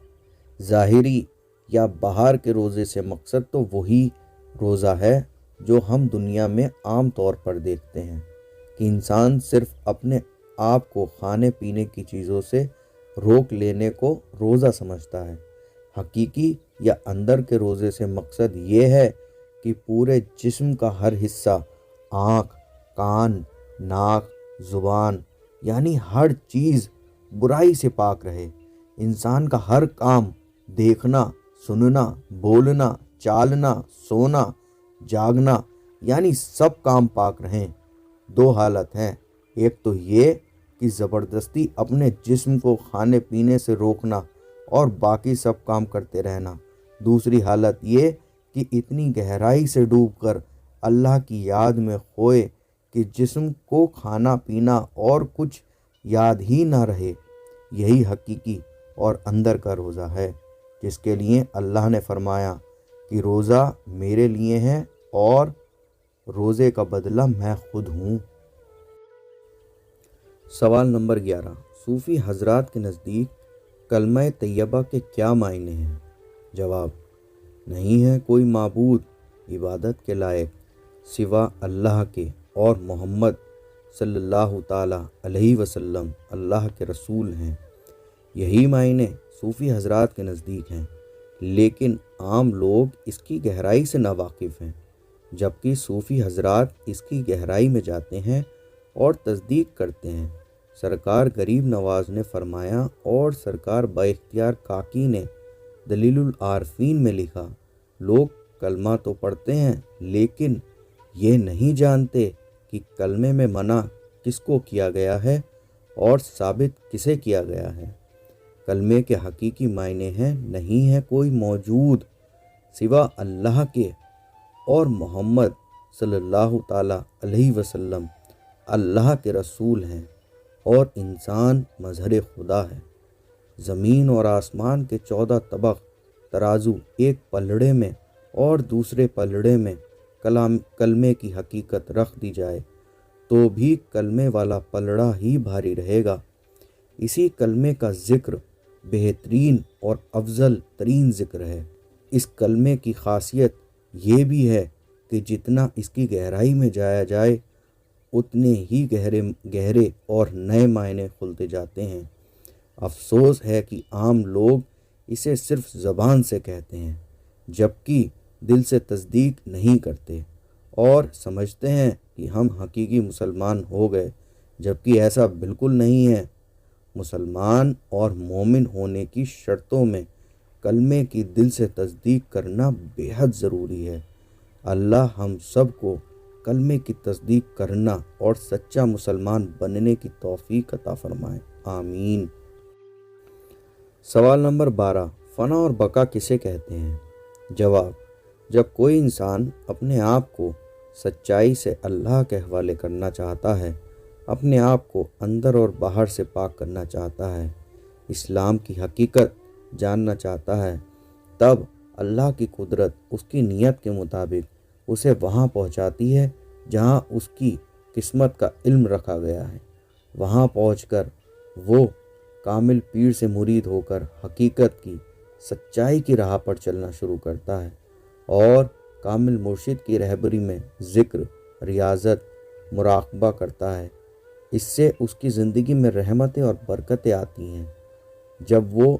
ظاہری یا باہر کے روزے سے مقصد تو وہی روزہ ہے جو ہم دنیا میں عام طور پر دیکھتے ہیں کہ انسان صرف اپنے آپ کو کھانے پینے کی چیزوں سے روک لینے کو روزہ سمجھتا ہے۔ حقیقی یا اندر کے روزے سے مقصد یہ ہے کہ پورے جسم کا ہر حصہ، آنکھ، کان، ناک، زبان، یعنی ہر چیز برائی سے پاک رہے۔ انسان کا ہر کام، دیکھنا، سننا، بولنا، چالنا، سونا، جاگنا، یعنی سب کام پاک رہیں۔ دو حالت ہیں، ایک تو یہ کہ زبردستی اپنے جسم کو کھانے پینے سے روکنا اور باقی سب کام کرتے رہنا۔ دوسری حالت یہ کہ اتنی گہرائی سے ڈوب کر اللہ کی یاد میں کھوئے کہ جسم کو کھانا پینا اور کچھ یاد ہی نہ رہے۔ یہی حقیقی اور اندر کا روزہ ہے جس کے لیے اللہ نے فرمایا کہ روزہ میرے لیے ہے اور روزے کا بدلہ میں خود ہوں۔ سوال نمبر 11، صوفی حضرات کے نزدیک کلمہ طیبہ کے کیا معنی ہیں؟ جواب، نہیں ہے کوئی معبود عبادت کے لائق سوا اللہ کے اور محمد صلی اللہ تعالیٰ علیہ وسلم اللہ کے رسول ہیں۔ یہی معنی صوفی حضرات کے نزدیک ہیں، لیکن عام لوگ اس کی گہرائی سے ناواقف ہیں، جبکہ صوفی حضرات اس کی گہرائی میں جاتے ہیں اور تصدیق کرتے ہیں۔ سرکار غریب نواز نے فرمایا اور سرکار با اختیار کاکی نے دلیل العارفین میں لکھا، لوگ کلمہ تو پڑھتے ہیں لیکن یہ نہیں جانتے کہ کلمے میں منع کس کو کیا گیا ہے اور ثابت کسے کیا گیا ہے۔ کلمے کے حقیقی معنی ہیں، نہیں ہے کوئی موجود سوا اللہ کے اور محمد صلی اللہ تعالیٰ علیہ وسلم اللہ کے رسول ہیں، اور انسان مظہر خدا ہے۔ زمین اور آسمان کے 14 طبق ترازو ایک پلڑے میں اور دوسرے پلڑے میں کلمے کی حقیقت رکھ دی جائے تو بھی کلمے والا پلڑا ہی بھاری رہے گا۔ اسی کلمے کا ذکر بہترین اور افضل ترین ذکر ہے۔ اس کلمے کی خاصیت یہ بھی ہے کہ جتنا اس کی گہرائی میں جایا جائے اتنے ہی گہرے اور نئے معنی کھلتے جاتے ہیں۔ افسوس ہے کہ عام لوگ اسے صرف زبان سے کہتے ہیں جبکہ دل سے تصدیق نہیں کرتے اور سمجھتے ہیں کہ ہم حقیقی مسلمان ہو گئے، جبکہ ایسا بالکل نہیں ہے۔ مسلمان اور مومن ہونے کی شرطوں میں کلمے کی دل سے تصدیق کرنا بے حد ضروری ہے۔ اللہ ہم سب کو کلمے کی تصدیق کرنا اور سچا مسلمان بننے کی توفیق عطا فرمائے، آمین۔ سوال نمبر 12، فنا اور بقا کسے کہتے ہیں؟ جواب، جب کوئی انسان اپنے آپ کو سچائی سے اللہ کے حوالے کرنا چاہتا ہے، اپنے آپ کو اندر اور باہر سے پاک کرنا چاہتا ہے، اسلام کی حقیقت جاننا چاہتا ہے، تب اللہ کی قدرت اس کی نیت کے مطابق اسے وہاں پہنچاتی ہے جہاں اس کی قسمت کا علم رکھا گیا ہے۔ وہاں پہنچ کر وہ کامل پیر سے مرید ہو کر حقیقت کی سچائی کی راہ پر چلنا شروع کرتا ہے اور کامل مرشد کی رہبری میں ذکر، ریاضت، مراقبہ کرتا ہے۔ اس سے اس کی زندگی میں رحمتیں اور برکتیں آتی ہیں۔ جب وہ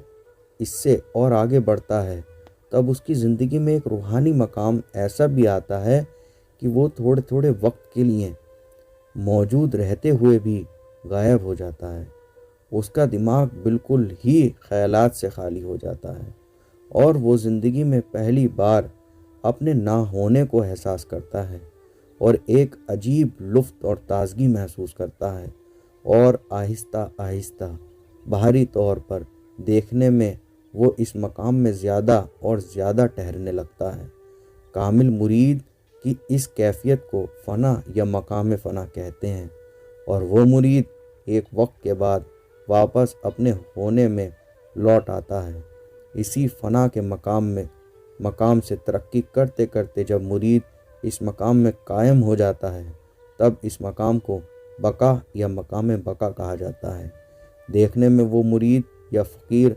اس سے اور آگے بڑھتا ہے تب اس کی زندگی میں ایک روحانی مقام ایسا بھی آتا ہے کہ وہ تھوڑے تھوڑے وقت کے لیے موجود رہتے ہوئے بھی غائب ہو جاتا ہے۔ اس کا دماغ بالکل ہی خیالات سے خالی ہو جاتا ہے اور وہ زندگی میں پہلی بار اپنے نہ ہونے کو احساس کرتا ہے اور ایک عجیب لطف اور تازگی محسوس کرتا ہے، اور آہستہ آہستہ باہری طور پر دیکھنے میں وہ اس مقام میں زیادہ اور زیادہ ٹھہرنے لگتا ہے۔ کامل مرید کی اس کیفیت کو فنا یا مقام فنا کہتے ہیں، اور وہ مرید ایک وقت کے بعد واپس اپنے ہونے میں لوٹ آتا ہے۔ اسی فنا کے مقام سے ترقی کرتے کرتے جب مرید اس مقام میں قائم ہو جاتا ہے تب اس مقام کو بقا یا مقام بقا کہا جاتا ہے۔ دیکھنے میں وہ مرید یا فقیر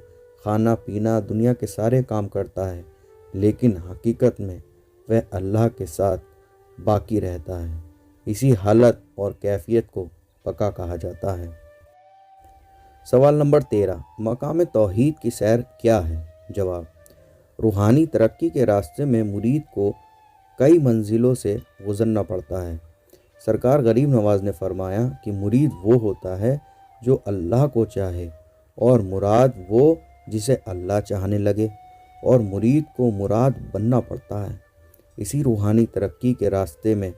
کھانا پینا دنیا کے سارے کام کرتا ہے، لیکن حقیقت میں وہ اللہ کے ساتھ باقی رہتا ہے۔ اسی حالت اور کیفیت کو بقا کہا جاتا ہے۔ سوال نمبر 13، مقام توحید کی سیر کیا ہے؟ جواب، روحانی ترقی کے راستے میں مرید کو کئی منزلوں سے گزرنا پڑتا ہے۔ سرکار غریب نواز نے فرمایا کہ مرید وہ ہوتا ہے جو اللہ کو چاہے، اور مراد وہ جسے اللہ چاہنے لگے، اور مرید کو مراد بننا پڑتا ہے۔ اسی روحانی ترقی کے راستے میں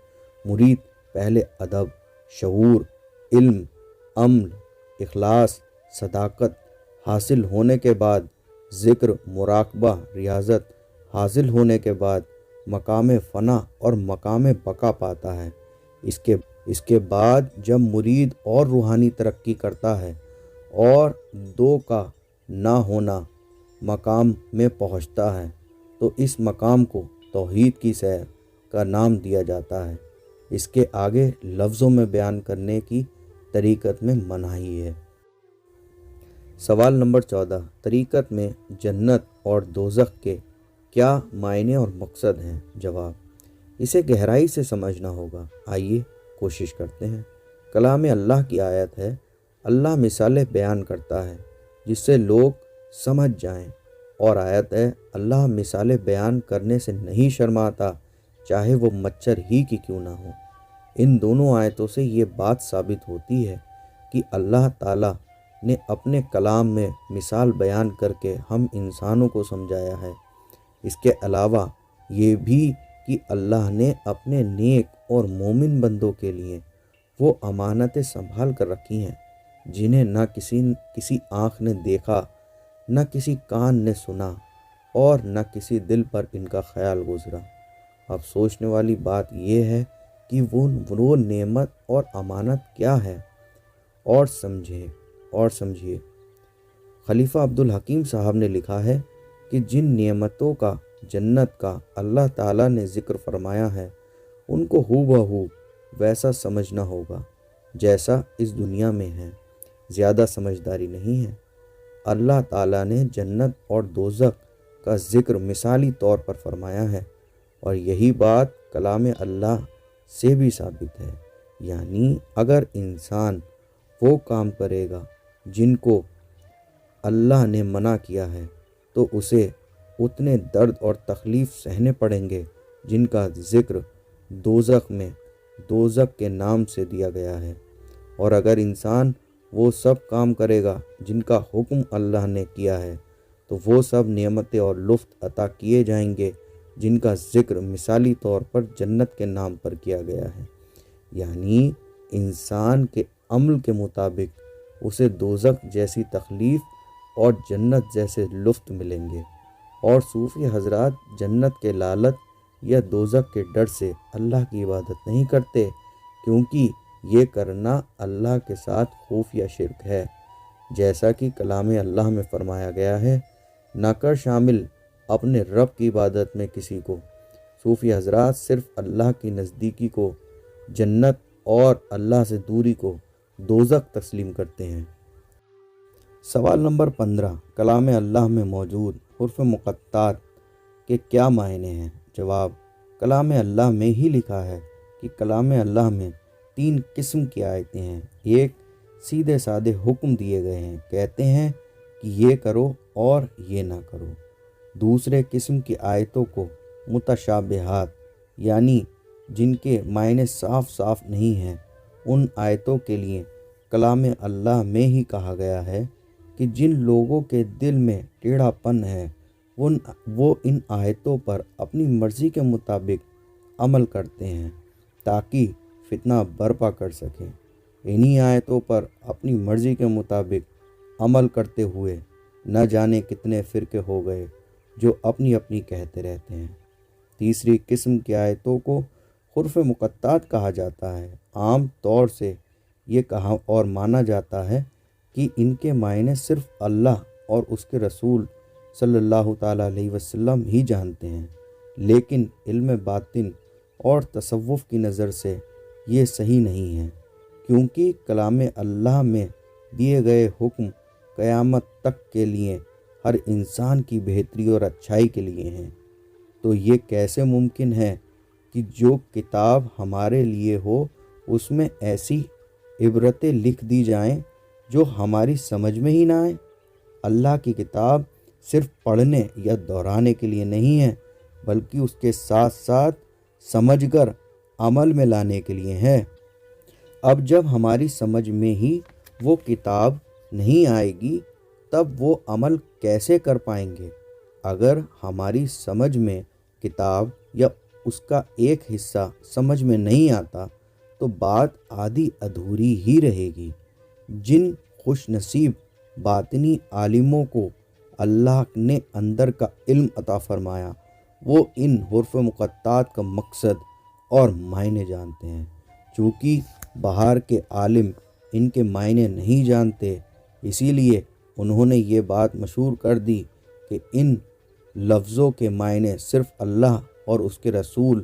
مرید پہلے ادب، شعور، علم، عمل، اخلاص، صداقت حاصل ہونے کے بعد ذکر، مراقبہ، ریاضت حاصل ہونے کے بعد مقام فنا اور مقام بقا پاتا ہے۔ اس کے بعد جب مرید اور روحانی ترقی کرتا ہے اور دو کا نہ ہونا مقام میں پہنچتا ہے تو اس مقام کو توحید کی سیر کا نام دیا جاتا ہے۔ اس کے آگے لفظوں میں بیان کرنے کی طریقت میں مناہی ہے۔ سوال نمبر 14، طریقت میں جنت اور دوزخ کے کیا معنی اور مقصد ہیں؟ جواب، اسے گہرائی سے سمجھنا ہوگا۔ آئیے کوشش کرتے ہیں۔ کلام اللہ کی آیت ہے، اللہ مثالیں بیان کرتا ہے جس سے لوگ سمجھ جائیں، اور آیت ہے، اللہ مثالیں بیان کرنے سے نہیں شرماتا، چاہے وہ مچھر ہی کی کیوں نہ ہو۔ ان دونوں آیتوں سے یہ بات ثابت ہوتی ہے کہ اللہ تعالیٰ نے اپنے کلام میں مثال بیان کر کے ہم انسانوں کو سمجھایا ہے۔ اس کے علاوہ یہ بھی کہ اللہ نے اپنے نیک اور مومن بندوں کے لیے وہ امانتیں سنبھال کر رکھی ہیں جنہیں نہ کسی آنکھ نے دیکھا، نہ کسی کان نے سنا، اور نہ کسی دل پر ان کا خیال گزرا۔ اب سوچنے والی بات یہ ہے کہ وہ نعمت اور امانت کیا ہے، اور سمجھیے۔ خلیفہ عبدالحکیم صاحب نے لکھا ہے کہ جن نعمتوں کا جنت کا اللہ تعالیٰ نے ذکر فرمایا ہے ان کو ہو بہو ویسا سمجھنا ہوگا جیسا اس دنیا میں ہے، زیادہ سمجھداری نہیں ہے۔ اللہ تعالیٰ نے جنت اور دوزخ کا ذکر مثالی طور پر فرمایا ہے، اور یہی بات کلام اللہ سے بھی ثابت ہے۔ یعنی اگر انسان وہ کام کرے گا جن کو اللہ نے منع کیا ہے تو اسے اتنے درد اور تکلیف سہنے پڑیں گے جن کا ذکر دوزخ میں دوزخ کے نام سے دیا گیا ہے، اور اگر انسان وہ سب کام کرے گا جن کا حکم اللہ نے کیا ہے، تو وہ سب نعمتیں اور لطف عطا کیے جائیں گے جن کا ذکر مثالی طور پر جنت کے نام پر کیا گیا ہے۔ یعنی انسان کے عمل کے مطابق اسے دوزخ جیسی تکلیف اور جنت جیسے لطف ملیں گے، اور صوفی حضرات جنت کے لالچ یا دوزخ کے ڈر سے اللہ کی عبادت نہیں کرتے، کیونکہ یہ کرنا اللہ کے ساتھ خفیہ شرک ہے، جیسا کہ کلام اللہ میں فرمایا گیا ہے، نہ کر شامل اپنے رب کی عبادت میں کسی کو۔ صوفی حضرات صرف اللہ کی نزدیکی کو جنت اور اللہ سے دوری کو دوزخ تسلیم کرتے ہیں۔ سوال نمبر 15، کلام اللہ میں موجود حروف مقطعات کے کیا معنی ہیں؟ جواب، کلام اللہ میں ہی لکھا ہے کہ کلام اللہ میں 3 قسم کی آیتیں ہیں۔ ایک، سیدھے سادے حکم دیے گئے ہیں، کہتے ہیں کہ یہ کرو اور یہ نہ کرو۔ دوسرے قسم کی آیتوں کو متشابہات، یعنی جن کے معنی صاف صاف نہیں ہیں، ان آیتوں کے لیے کلام اللہ میں ہی کہا گیا ہے کہ جن لوگوں کے دل میں ٹیڑھا پن ہے وہ ان آیتوں پر اپنی مرضی کے مطابق عمل کرتے ہیں تاکہ فتنہ برپا کر سکیں۔ انہی آیتوں پر اپنی مرضی کے مطابق عمل کرتے ہوئے نہ جانے کتنے فرقے ہو گئے جو اپنی اپنی کہتے رہتے ہیں۔ تیسری قسم کی آیتوں کو حروف مقطعات کہا جاتا ہے۔ عام طور سے یہ کہا اور مانا جاتا ہے کہ ان کے معنی صرف اللہ اور اس کے رسول صلی اللہ تعالیٰ علیہ وسلم ہی جانتے ہیں، لیکن علم باطن اور تصوف کی نظر سے یہ صحیح نہیں ہے، کیونکہ کلام اللہ میں دیے گئے حکم قیامت تک کے لیے ہر انسان کی بہتری اور اچھائی کے لیے ہیں۔ تو یہ کیسے ممکن ہے کہ جو کتاب ہمارے لیے ہو اس میں ایسی عبرتیں لکھ دی جائیں جو ہماری سمجھ میں ہی نہ آئیں؟ اللہ کی کتاب صرف پڑھنے یا دہرانے کے لیے نہیں ہے، بلکہ اس کے ساتھ ساتھ سمجھ کر عمل میں لانے کے لیے ہے۔ اب جب ہماری سمجھ میں ہی وہ کتاب نہیں آئے گی تب وہ عمل کیسے کر پائیں گے؟ اگر ہماری سمجھ میں کتاب یا اس کا ایک حصہ سمجھ میں نہیں آتا تو بات آدھی ادھوری ہی رہے گی۔ جن خوش نصیب باطنی عالموں کو اللہ نے اندر کا علم عطا فرمایا وہ ان حروف مقطعات کا مقصد اور معنی جانتے ہیں۔ چونکہ باہر کے عالم ان کے معنی نہیں جانتے، اسی لیے انہوں نے یہ بات مشہور کر دی کہ ان لفظوں کے معنی صرف اللہ اور اس کے رسول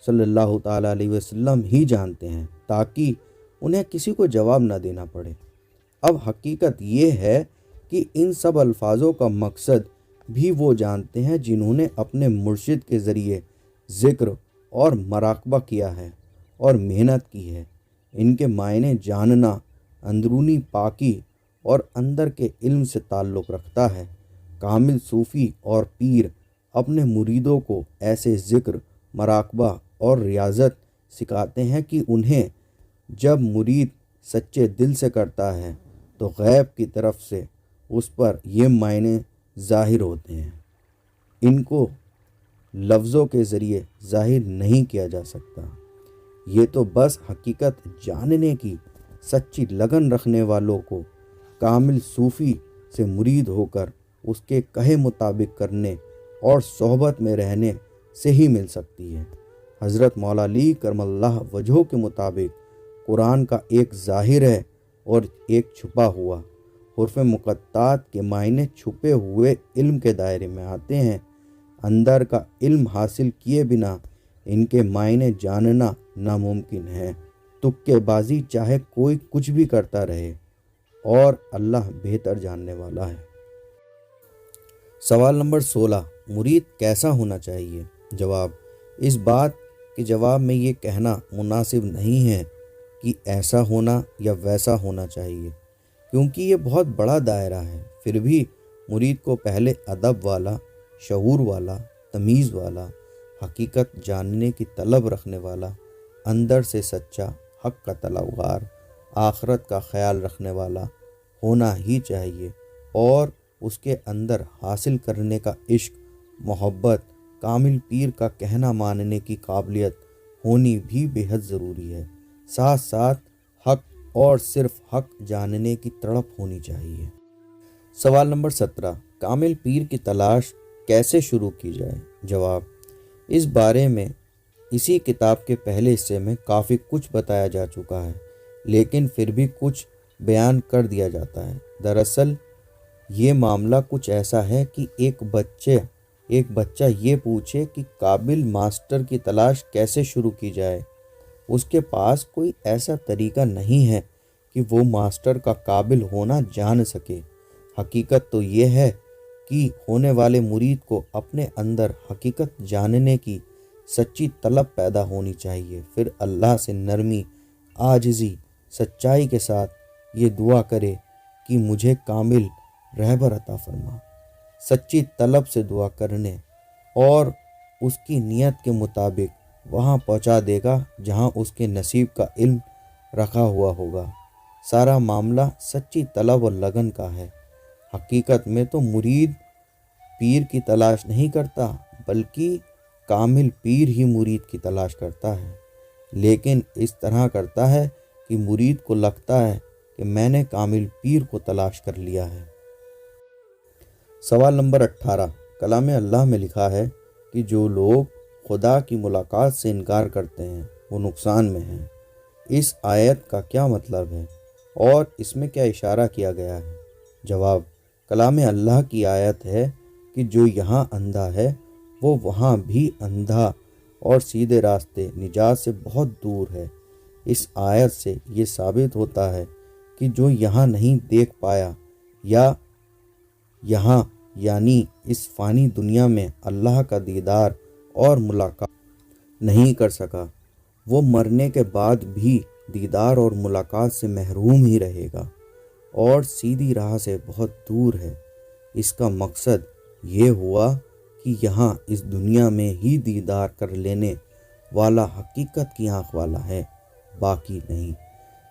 صلی اللہ تعالیٰ علیہ وسلم ہی جانتے ہیں، تاکہ انہیں کسی کو جواب نہ دینا پڑے۔ اب حقیقت یہ ہے کہ ان سب الفاظوں کا مقصد بھی وہ جانتے ہیں جنہوں نے اپنے مرشد کے ذریعے ذکر اور مراقبہ کیا ہے اور محنت کی ہے۔ ان کے معنی جاننا اندرونی پاکی اور اندر کے علم سے تعلق رکھتا ہے۔ کامل صوفی اور پیر اپنے مریدوں کو ایسے ذکر، مراقبہ اور ریاضت سکھاتے ہیں کہ انہیں جب مرید سچے دل سے کرتا ہے تو غیب کی طرف سے اس پر یہ معنی ظاہر ہوتے ہیں۔ ان کو لفظوں کے ذریعے ظاہر نہیں کیا جا سکتا، یہ تو بس حقیقت جاننے کی سچی لگن رکھنے والوں کو کامل صوفی سے مرید ہو کر اس کے کہے مطابق کرنے اور صحبت میں رہنے سے ہی مل سکتی ہے۔ حضرت مولا علی کرم اللہ وجہہ کے مطابق قرآن کا ایک ظاہر ہے اور ایک چھپا ہوا۔ حروف مقطعات کے معنی چھپے ہوئے علم کے دائرے میں آتے ہیں۔ اندر کا علم حاصل کیے بنا ان کے معنی جاننا ناممکن ہے۔ تکے بازی چاہے کوئی کچھ بھی کرتا رہے، اور اللہ بہتر جاننے والا ہے۔ سوال نمبر 16، مرید کیسا ہونا چاہیے؟ جواب، اس بات کے جواب میں یہ کہنا مناسب نہیں ہے کہ ایسا ہونا یا ویسا ہونا چاہیے، کیونکہ یہ بہت بڑا دائرہ ہے۔ پھر بھی مرید کو پہلے ادب والا، شعور والا، تمیز والا، حقیقت جاننے کی طلب رکھنے والا، اندر سے سچا، حق کا طلبگار، آخرت کا خیال رکھنے والا ہونا ہی چاہیے، اور اس کے اندر حاصل کرنے کا عشق، محبت، کامل پیر کا کہنا ماننے کی قابلیت ہونی بھی بے حد ضروری ہے۔ ساتھ ساتھ حق اور صرف حق جاننے کی تڑپ ہونی چاہیے۔ سوال نمبر 17، کامل پیر کی تلاش کیسے شروع کی جائے؟ جواب، اس بارے میں اسی کتاب کے پہلے حصے میں کافی کچھ بتایا جا چکا ہے، لیکن پھر بھی کچھ بیان کر دیا جاتا ہے۔ دراصل یہ معاملہ کچھ ایسا ہے کہ ایک بچہ یہ پوچھے کہ قابل ماسٹر کی تلاش کیسے شروع کی جائے۔ اس کے پاس کوئی ایسا طریقہ نہیں ہے کہ وہ ماسٹر کا قابل ہونا جان سکے۔ حقیقت تو یہ ہے کہ ہونے والے مرید کو اپنے اندر حقیقت جاننے کی سچی طلب پیدا ہونی چاہیے، پھر اللہ سے نرمی، عاجزی، سچائی کے ساتھ یہ دعا کرے کہ مجھے کامل رہبر عطا فرما۔ سچی طلب سے دعا کرنے اور اس کی نیت کے مطابق وہاں پہنچا دے گا جہاں اس کے نصیب کا علم رکھا ہوا ہوگا۔ سارا معاملہ سچی طلب اور لگن کا ہے۔ حقیقت میں تو مرید پیر کی تلاش نہیں کرتا، بلکہ کامل پیر ہی مرید کی تلاش کرتا ہے، لیکن اس طرح کرتا ہے کہ مرید کو لگتا ہے کہ میں نے کامل پیر کو تلاش کر لیا ہے۔ سوال نمبر 18، کلام اللہ میں لکھا ہے کہ جو لوگ خدا کی ملاقات سے انکار کرتے ہیں وہ نقصان میں ہیں۔ اس آیت کا کیا مطلب ہے اور اس میں کیا اشارہ کیا گیا ہے؟ جواب، کلام اللہ کی آیت ہے کہ جو یہاں اندھا ہے وہ وہاں بھی اندھا اور سیدھے راستے نجات سے بہت دور ہے۔ اس آیت سے یہ ثابت ہوتا ہے کہ جو یہاں نہیں دیکھ پایا یا یہاں یعنی اس فانی دنیا میں اللہ کا دیدار اور ملاقات نہیں کر سکا، وہ مرنے کے بعد بھی دیدار اور ملاقات سے محروم ہی رہے گا اور سیدھی راہ سے بہت دور ہے۔ اس کا مقصد یہ ہوا کہ یہاں اس دنیا میں ہی دیدار کر لینے والا حقیقت کی آنکھ والا ہے، باقی نہیں۔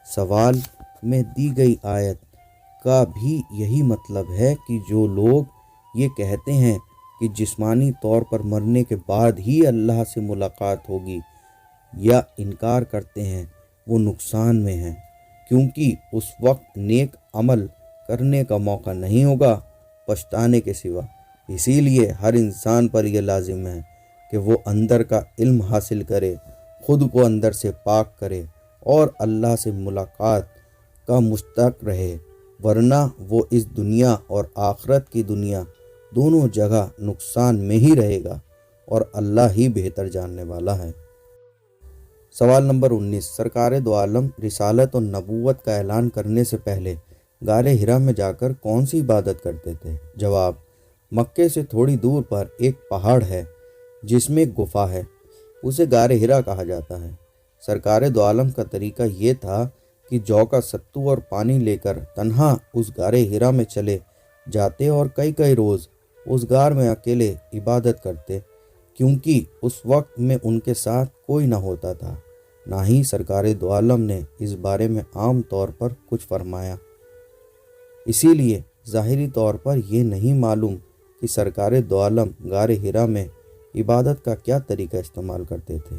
سوال میں دی گئی آیت کا بھی یہی مطلب ہے کہ جو لوگ یہ کہتے ہیں کہ جسمانی طور پر مرنے کے بعد ہی اللہ سے ملاقات ہوگی یا انکار کرتے ہیں وہ نقصان میں ہیں، کیونکہ اس وقت نیک عمل کرنے کا موقع نہیں ہوگا پچھتانے کے سوا۔ اسی لیے ہر انسان پر یہ لازم ہے کہ وہ اندر کا علم حاصل کرے، خود کو اندر سے پاک کرے اور اللہ سے ملاقات کا مشتاق رہے، ورنہ وہ اس دنیا اور آخرت کی دنیا دونوں جگہ نقصان میں ہی رہے گا، اور اللہ ہی بہتر جاننے والا ہے۔ سوال نمبر 19، سرکار دو عالم رسالت اور نبوت کا اعلان کرنے سے پہلے غار حرا میں جا کر کون سی عبادت کرتے تھے؟ جواب، مکے سے تھوڑی دور پر ایک پہاڑ ہے جس میں ایک گفا ہے، اسے غار حرا کہا جاتا ہے۔ سرکار دو عالم کا طریقہ یہ تھا کہ جو کا ستو اور پانی لے کر تنہا اس غار حرا میں چلے جاتے اور کئی روز اس غار میں اکیلے عبادت کرتے، کیونکہ اس وقت میں ان کے ساتھ کوئی نہ ہوتا تھا، نہ ہی سرکار دو عالم نے اس بارے میں عام طور پر کچھ فرمایا۔ اسی لیے ظاہری طور پر یہ نہیں معلوم کہ سرکار دو عالم غار حرا میں عبادت کا کیا طریقہ استعمال کرتے تھے،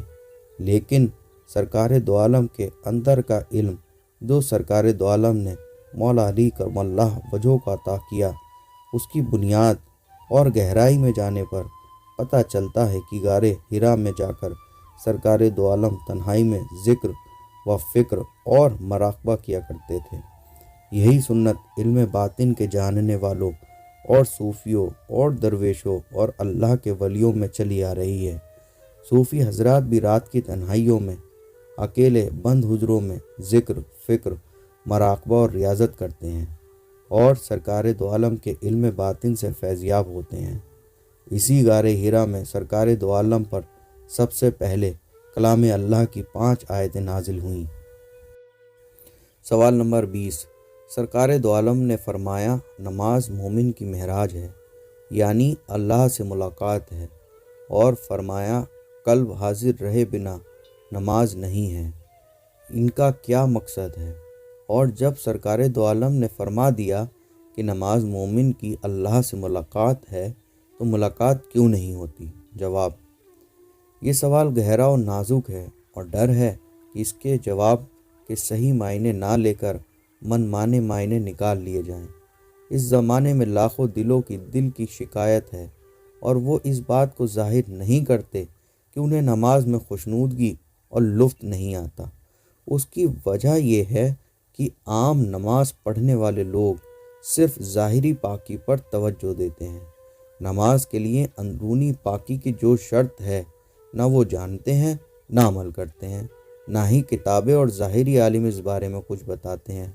لیکن سرکار دو عالم کے اندر کا علم جو سرکار دو عالم نے مولا علی کرم اللہ وجہہ کو عطا کیا، اس کی بنیاد اور گہرائی میں جانے پر پتہ چلتا ہے کہ غار حرا میں جا کر سرکار دو عالم تنہائی میں ذکر و فکر اور مراقبہ کیا کرتے تھے۔ یہی سنت علم باطن کے جاننے والوں اور صوفیوں اور درویشوں اور اللہ کے ولیوں میں چلی آ رہی ہے۔ صوفی حضرات بھی رات کی تنہائیوں میں اکیلے بند حجروں میں ذکر، فکر، مراقبہ اور ریاضت کرتے ہیں اور سرکار دو عالم کے علم باطن سے فیضیاب ہوتے ہیں۔ اسی غار حرا میں سرکار دو عالم پر سب سے پہلے کلام اللہ کی 5 آیتیں نازل ہوئیں۔ سوال نمبر 20، سرکار دو عالم نے فرمایا نماز مومن کی معراج ہے، یعنی اللہ سے ملاقات ہے، اور فرمایا قلب حاضر رہے بنا نماز نہیں ہے۔ ان کا کیا مقصد ہے؟ اور جب سرکار دو عالم نے فرما دیا کہ نماز مومن کی اللہ سے ملاقات ہے تو ملاقات کیوں نہیں ہوتی؟ جواب: یہ سوال گہرا اور نازک ہے، اور ڈر ہے کہ اس کے جواب کے صحیح معنی نہ لے کر من مانے معنی نکال لیے جائیں۔ اس زمانے میں لاکھوں دلوں کی دل کی شکایت ہے، اور وہ اس بات کو ظاہر نہیں کرتے کہ انہیں نماز میں خوشنودگی اور لطف نہیں آتا۔ اس کی وجہ یہ ہے کہ عام نماز پڑھنے والے لوگ صرف ظاہری پاکی پر توجہ دیتے ہیں۔ نماز کے لیے اندرونی پاکی کی جو شرط ہے، نہ وہ جانتے ہیں، نہ عمل کرتے ہیں، نہ ہی کتابیں اور ظاہری عالم اس بارے میں کچھ بتاتے ہیں۔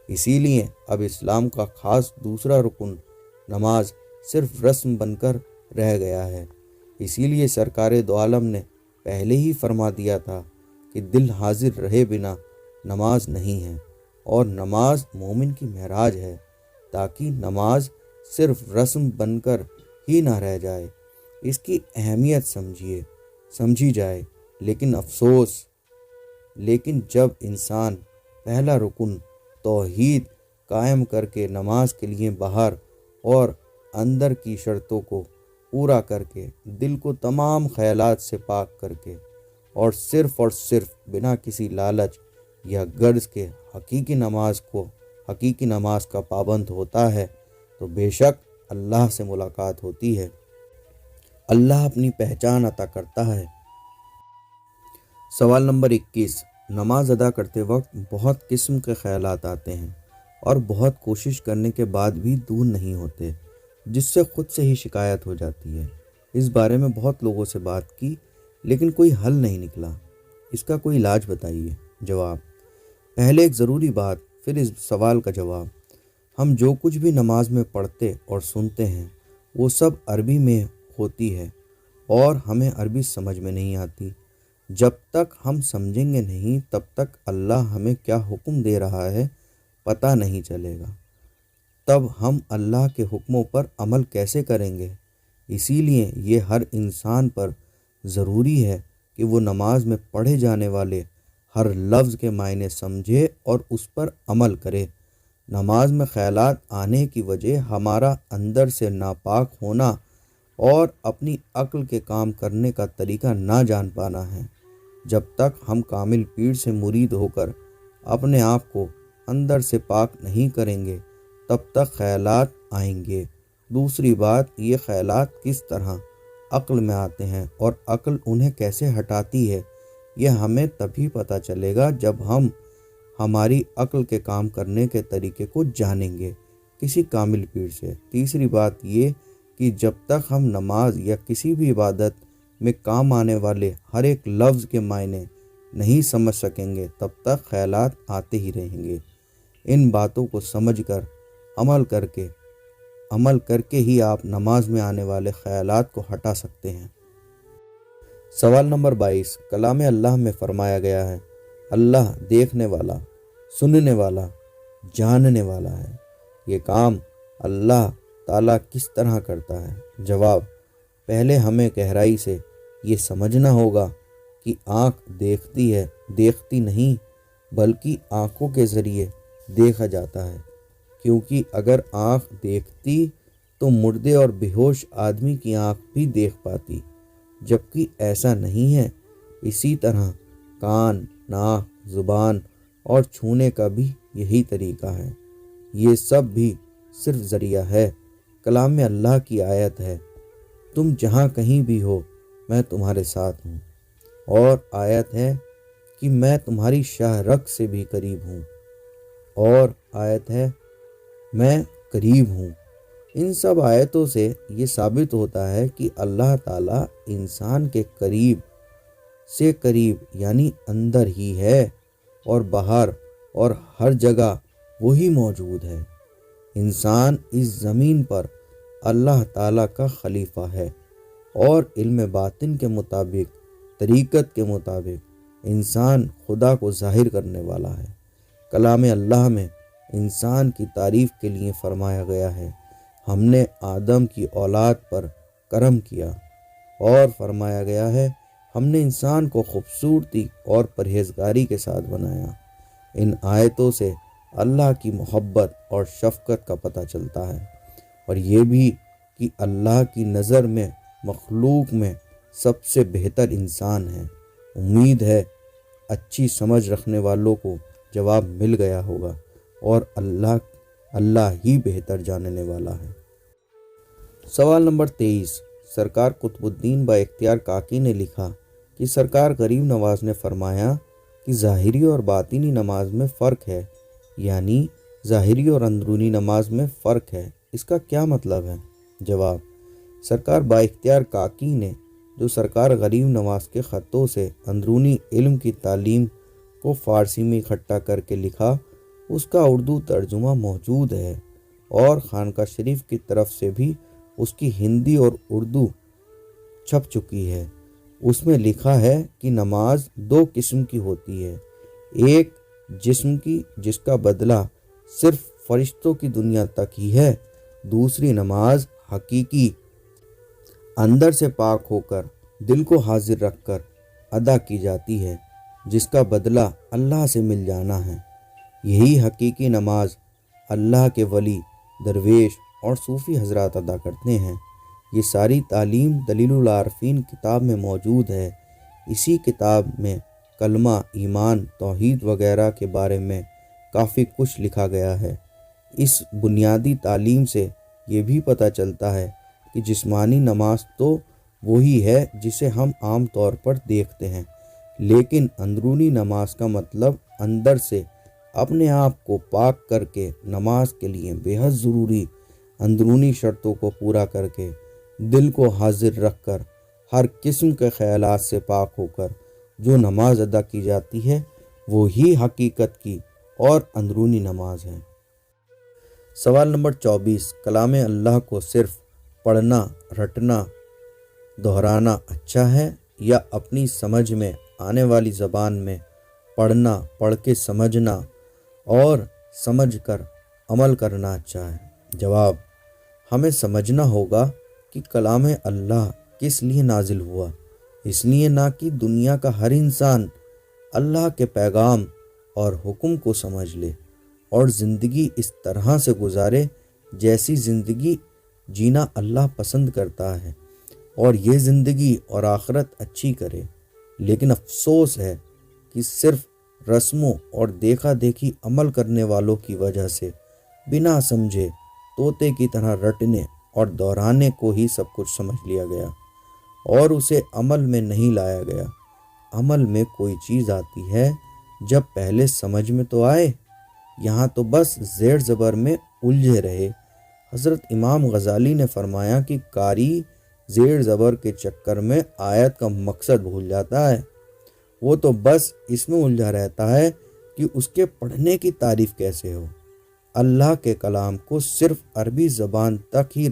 اسی لیے اب اسلام کا خاص دوسرا رکن نماز صرف رسم بن کر رہ گیا ہے۔ اسی لیے سرکار دو عالم نے پہلے ہی فرما دیا تھا کہ دل حاضر رہے بنا نماز نہیں ہے، اور نماز مومن کی معراج ہے، تاکہ نماز صرف رسم بن کر ہی نہ رہ جائے، اس کی اہمیت سمجھی جائے۔ لیکن افسوس، جب انسان پہلا رکن توحید قائم کر کے نماز کے لیے باہر اور اندر کی شرطوں کو پورا کر کے، دل کو تمام خیالات سے پاک کر کے، اور صرف بنا کسی لالچ یا غرض کے حقیقی نماز کا پابند ہوتا ہے، تو بے شک اللہ سے ملاقات ہوتی ہے، اللہ اپنی پہچان عطا کرتا ہے۔ سوال نمبر 21۔ نماز ادا کرتے وقت بہت قسم کے خیالات آتے ہیں، اور بہت کوشش کرنے کے بعد بھی دور نہیں ہوتے، جس سے خود سے ہی شکایت ہو جاتی ہے۔ اس بارے میں بہت لوگوں سے بات کی، لیکن کوئی حل نہیں نکلا۔ اس کا کوئی علاج بتائیے۔ جواب: پہلے ایک ضروری بات، پھر اس سوال کا جواب۔ ہم جو کچھ بھی نماز میں پڑھتے اور سنتے ہیں، وہ سب عربی میں ہوتی ہے، اور ہمیں عربی سمجھ میں نہیں آتی۔ جب تک ہم سمجھیں گے نہیں، تب تک اللہ ہمیں کیا حکم دے رہا ہے پتہ نہیں چلے گا۔ تب ہم اللہ کے حکموں پر عمل کیسے کریں گے؟ اسی لیے یہ ہر انسان پر ضروری ہے کہ وہ نماز میں پڑھے جانے والے ہر لفظ کے معنی سمجھے اور اس پر عمل کرے۔ نماز میں خیالات آنے کی وجہ ہمارا اندر سے ناپاک ہونا اور اپنی عقل کے کام کرنے کا طریقہ نہ جان پانا ہے۔ جب تک ہم کامل پیر سے مرید ہو کر اپنے آپ کو اندر سے پاک نہیں کریں گے، تب تک خیالات آئیں گے۔ دوسری بات، یہ خیالات کس طرح عقل میں آتے ہیں اور عقل انہیں کیسے ہٹاتی ہے، یہ ہمیں تبھی پتہ چلے گا جب ہم ہماری عقل کے کام کرنے کے طریقے کو جانیں گے کسی کامل پیر سے۔ تیسری بات یہ کہ جب تک ہم نماز یا کسی بھی عبادت میں کام آنے والے ہر ایک لفظ کے معنی نہیں سمجھ سکیں گے، تب تک خیالات آتے ہی رہیں گے۔ ان باتوں کو سمجھ کر عمل کر کے ہی آپ نماز میں آنے والے خیالات کو ہٹا سکتے ہیں۔ سوال نمبر 22۔ کلام اللہ میں فرمایا گیا ہے، اللہ دیکھنے والا، سننے والا، جاننے والا ہے۔ یہ کام اللہ تعالیٰ کس طرح کرتا ہے؟ جواب: پہلے ہمیں گہرائی سے یہ سمجھنا ہوگا کہ آنکھ دیکھتی نہیں، بلکہ آنکھوں کے ذریعے دیکھا جاتا ہے، کیونکہ اگر آنکھ دیکھتی تو مردے اور بے ہوش آدمی کی آنکھ بھی دیکھ پاتی، جبکہ ایسا نہیں ہے۔ اسی طرح کان، ناک، زبان اور چھونے کا بھی یہی طریقہ ہے۔ یہ سب بھی صرف ذریعہ ہے۔ کلام اللہ کی آیت ہے، تم جہاں کہیں بھی ہو میں تمہارے ساتھ ہوں، اور آیت ہے کہ میں تمہاری شاہ رگ سے بھی قریب ہوں، اور آیت ہے میں قریب ہوں۔ ان سب آیتوں سے یہ ثابت ہوتا ہے کہ اللہ تعالیٰ انسان کے قریب سے قریب یعنی اندر ہی ہے، اور باہر اور ہر جگہ وہی موجود ہے۔ انسان اس زمین پر اللہ تعالیٰ کا خلیفہ ہے، اور علم باطن کے مطابق، طریقت کے مطابق انسان خدا کو ظاہر کرنے والا ہے۔ کلام اللہ میں انسان کی تعریف کے لیے فرمایا گیا ہے، ہم نے آدم کی اولاد پر کرم کیا، اور فرمایا گیا ہے ہم نے انسان کو خوبصورتی اور پرہیزگاری کے ساتھ بنایا۔ ان آیتوں سے اللہ کی محبت اور شفقت کا پتہ چلتا ہے، اور یہ بھی کہ اللہ کی نظر میں مخلوق میں سب سے بہتر انسان ہے۔ امید ہے اچھی سمجھ رکھنے والوں کو جواب مل گیا ہوگا، اور اللہ ہی بہتر جاننے والا ہے۔ سوال نمبر 23، سرکار قطب الدین با اختیار کاکی نے لکھا کہ سرکار غریب نواز نے فرمایا کہ ظاہری اور باطنی نماز میں فرق ہے، یعنی ظاہری اور اندرونی نماز میں فرق ہے، اس کا کیا مطلب ہے؟ جواب، سرکار با اختیار کاکی نے جو سرکار غریب نواز کے خطوں سے اندرونی علم کی تعلیم کو فارسی میں اکٹھا کر کے لکھا، اس کا اردو ترجمہ موجود ہے، اور خانقاہ شریف کی طرف سے بھی اس کی ہندی اور اردو چھپ چکی ہے۔ اس میں لکھا ہے کہ نماز دو قسم کی ہوتی ہے، ایک جسم کی جس کا بدلہ صرف فرشتوں کی دنیا تک ہی ہے، دوسری نماز حقیقی اندر سے پاک ہو کر دل کو حاضر رکھ کر ادا کی جاتی ہے، جس کا بدلہ اللہ سے مل جانا ہے۔ یہی حقیقی نماز اللہ کے ولی، درویش اور صوفی حضرات ادا کرتے ہیں۔ یہ ساری تعلیم دلیل العارفین کتاب میں موجود ہے۔ اسی کتاب میں کلمہ، ایمان، توحید وغیرہ کے بارے میں کافی کچھ لکھا گیا ہے۔ اس بنیادی تعلیم سے یہ بھی پتہ چلتا ہے کہ جسمانی نماز تو وہی ہے جسے ہم عام طور پر دیکھتے ہیں، لیکن اندرونی نماز کا مطلب اندر سے اپنے آپ کو پاک کر کے نماز کے لیے بے حد ضروری اندرونی شرطوں کو پورا کر کے دل کو حاضر رکھ کر ہر قسم کے خیالات سے پاک ہو کر جو نماز ادا کی جاتی ہے وہی حقیقت کی اور اندرونی نماز ہے۔ سوال نمبر 24، کلام اللہ کو صرف پڑھنا، رٹنا، دہرانا اچھا ہے یا اپنی سمجھ میں آنے والی زبان میں پڑھنا، پڑھ کے سمجھنا اور سمجھ کر عمل کرنا اچھا ہے؟ جواب، ہمیں سمجھنا ہوگا کہ کلام اللہ کس لیے نازل ہوا، اس لیے نہ کہ دنیا کا ہر انسان اللہ کے پیغام اور حکم کو سمجھ لے اور زندگی اس طرح سے گزارے جیسی زندگی جینا اللہ پسند کرتا ہے، اور یہ زندگی اور آخرت اچھی کرے۔ لیکن افسوس ہے کہ صرف رسموں اور دیکھا دیکھی عمل کرنے والوں کی وجہ سے بنا سمجھے طوطے کی طرح رٹنے اور دہرانے کو ہی سب کچھ سمجھ لیا گیا اور اسے عمل میں نہیں لایا گیا۔ عمل میں کوئی چیز آتی ہے جب پہلے سمجھ میں تو آئے، یہاں تو بس زیر زبر میں الجھے رہے۔ حضرت امام غزالی نے فرمایا کہ قاری زیر زبر کے چکر میں آیت کا مقصد بھول جاتا ہے، وہ تو بس اس میں الجھا رہتا ہے کہ اس کے پڑھنے کی تعریف کیسے ہو۔ اللہ کے کلام کو صرف عربی زبان تک ہی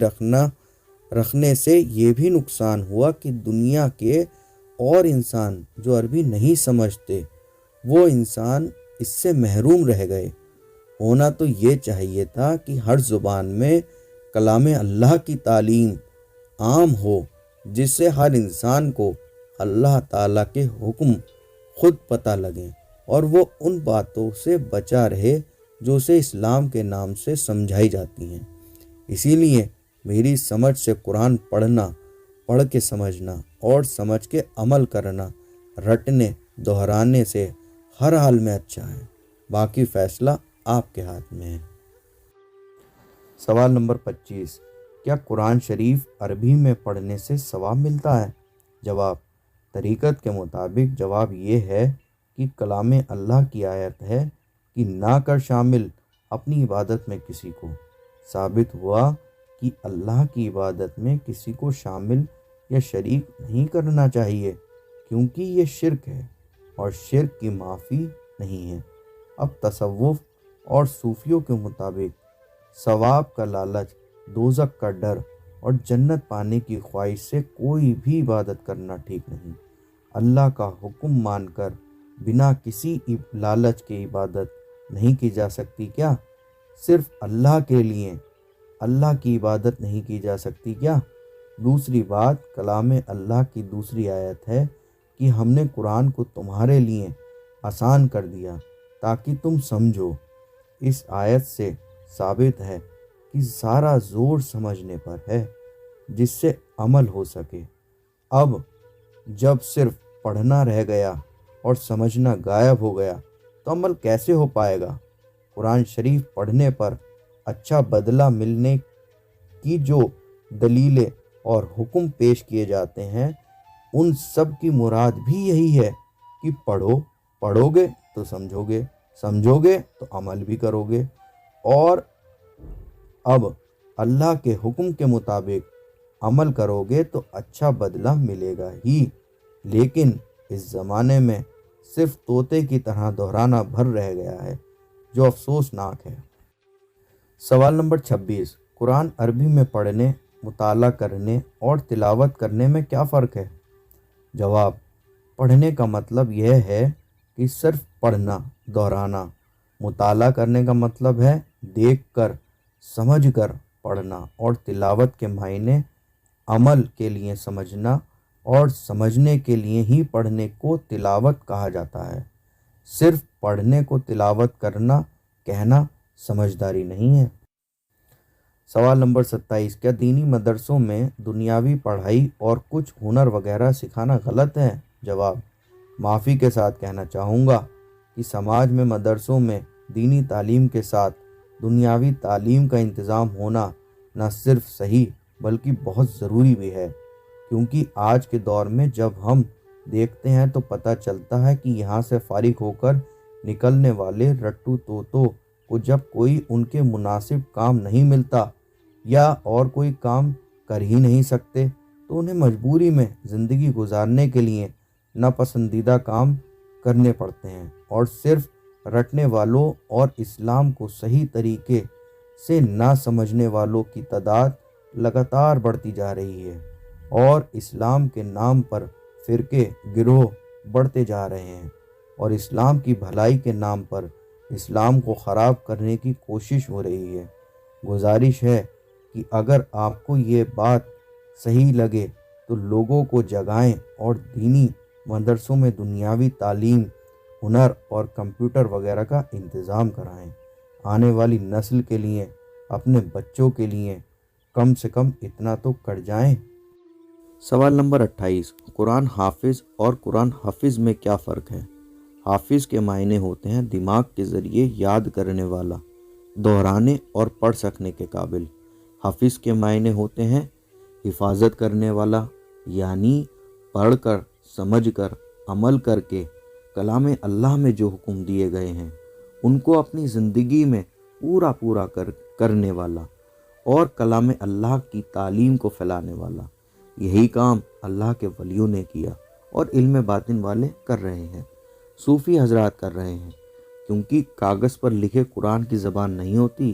رکھنے سے یہ بھی نقصان ہوا کہ دنیا کے اور انسان جو عربی نہیں سمجھتے وہ انسان اس سے محروم رہ گئے۔ ہونا تو یہ چاہیے تھا کہ ہر زبان میں کلام اللہ کی تعلیم عام ہو، جس سے ہر انسان کو اللہ تعالیٰ کے حکم خود پتہ لگیں اور وہ ان باتوں سے بچا رہے جو اسے اسلام کے نام سے سمجھائی جاتی ہیں۔ اسی لیے میری سمجھ سے قرآن پڑھنا، پڑھ کے سمجھنا اور سمجھ کے عمل کرنا رٹنے دہرانے سے ہر حال میں اچھا ہے، باقی فیصلہ آپ کے ہاتھ میں ہے۔ سوال نمبر 25، کیا قرآن شریف عربی میں پڑھنے سے ثواب ملتا ہے؟ جواب، طریقت کے مطابق جواب یہ ہے کہ کلام اللہ کی آیت ہے کہ نہ کر شامل اپنی عبادت میں کسی کو۔ ثابت ہوا کہ اللہ کی عبادت میں کسی کو شامل یا شریک نہیں کرنا چاہیے، کیونکہ یہ شرک ہے اور شرک کی معافی نہیں ہے۔ اب تصوف اور صوفیوں کے مطابق ثواب کا لالچ، دوزخ کا ڈر اور جنت پانے کی خواہش سے کوئی بھی عبادت کرنا ٹھیک نہیں۔ اللہ کا حکم مان کر بنا کسی لالچ کے عبادت نہیں کی جا سکتی کیا؟ صرف اللہ کے لیے اللہ کی عبادت نہیں کی جا سکتی کیا؟ دوسری بات، کلام اللہ کی دوسری آیت ہے کہ ہم نے قرآن کو تمہارے لیے آسان کر دیا تاکہ تم سمجھو۔ اس آیت سے ثابت ہے کہ سارا زور سمجھنے پر ہے جس سے عمل ہو سکے۔ اب جب صرف پڑھنا رہ گیا اور سمجھنا غائب ہو گیا تو عمل کیسے ہو پائے گا؟ قرآن شریف پڑھنے پر اچھا بدلہ ملنے کی جو دلیلیں اور حکم پیش کیے جاتے ہیں ان سب کی مراد بھی یہی ہے کہ پڑھو گے تو سمجھو گے تو عمل بھی کرو گے، اور اب اللہ کے حکم کے مطابق عمل کرو گے تو اچھا بدلہ ملے گا ہی۔ لیکن اس زمانے میں صرف طوطے کی طرح دہرانا بھر رہ گیا ہے، جو افسوسناک ہے۔ سوال نمبر 26، قرآن عربی میں پڑھنے، مطالعہ کرنے اور تلاوت کرنے میں کیا فرق ہے؟ جواب، پڑھنے کا مطلب یہ ہے کہ صرف پڑھنا، دہرانا۔ مطالعہ کرنے کا مطلب ہے دیکھ کر، سمجھ کر پڑھنا، اور تلاوت کے معنی عمل کے لیے سمجھنا، اور سمجھنے کے لیے ہی پڑھنے کو تلاوت کہا جاتا ہے۔ صرف پڑھنے کو تلاوت کرنا کہنا سمجھداری نہیں ہے۔ سوال نمبر 27، کیا دینی مدرسوں میں دنیاوی پڑھائی اور کچھ ہنر وغیرہ سکھانا غلط ہے؟ جواب، معافی کے ساتھ کہنا چاہوں گا کہ سماج میں مدرسوں میں دینی تعلیم کے ساتھ دنیاوی تعلیم کا انتظام ہونا نہ صرف صحیح بلکہ بہت ضروری بھی ہے، کیونکہ آج کے دور میں جب ہم دیکھتے ہیں تو پتہ چلتا ہے کہ یہاں سے فارغ ہو کر نکلنے والے رٹو توتوں کو جب کوئی ان کے مناسب کام نہیں ملتا یا اور کوئی کام کر ہی نہیں سکتے تو انہیں مجبوری میں زندگی گزارنے کے لیے ناپسندیدہ کام کرنے پڑتے ہیں، اور صرف رٹنے والوں اور اسلام کو صحیح طریقے سے نہ سمجھنے والوں کی تعداد لگاتار بڑھتی جا رہی ہے، اور اسلام کے نام پر فرقے گروہ بڑھتے جا رہے ہیں، اور اسلام کی بھلائی کے نام پر اسلام کو خراب کرنے کی کوشش ہو رہی ہے۔ گزارش ہے کہ اگر آپ کو یہ بات صحیح لگے تو لوگوں کو جگائیں اور دینی مدرسوں میں دنیاوی تعلیم، ہنر اور کمپیوٹر وغیرہ کا انتظام کرائیں۔ آنے والی نسل کے لیے، اپنے بچوں کے لیے کم سے کم اتنا تو کر جائیں۔ سوال نمبر 28، قرآن حافظ اور قرآن حفظ میں کیا فرق ہے؟ حافظ کے معنی ہوتے ہیں دماغ کے ذریعے یاد کرنے والا، دہرانے اور پڑھ سکنے کے قابل۔ حفظ کے معنی ہوتے ہیں حفاظت کرنے والا، یعنی پڑھ کر، سمجھ کر، عمل کر کے کلام اللہ میں جو حکم دیے گئے ہیں ان کو اپنی زندگی میں پورا کرنے والا، اور کلام اللہ کی تعلیم کو پھیلانے والا۔ یہی کام اللہ کے ولیوں نے کیا اور علم باطن والے کر رہے ہیں، صوفی حضرات کر رہے ہیں، کیونکہ کاغذ پر لکھے قرآن کی زبان نہیں ہوتی،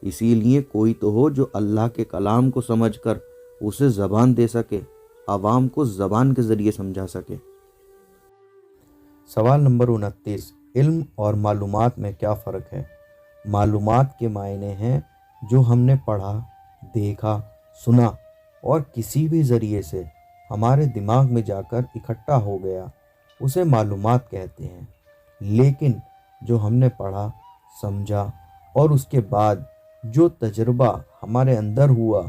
اسی لیے کوئی تو ہو جو اللہ کے کلام کو سمجھ کر اسے زبان دے سکے، عوام کو زبان کے ذریعے سمجھا سکے۔ سوال نمبر 29، علم اور معلومات میں کیا فرق ہے؟ معلومات کے معنی ہیں جو ہم نے پڑھا، دیکھا، سنا اور کسی بھی ذریعے سے ہمارے دماغ میں جا کر اکٹھا ہو گیا، اسے معلومات کہتے ہیں۔ لیکن جو ہم نے پڑھا، سمجھا اور اس کے بعد جو تجربہ ہمارے اندر ہوا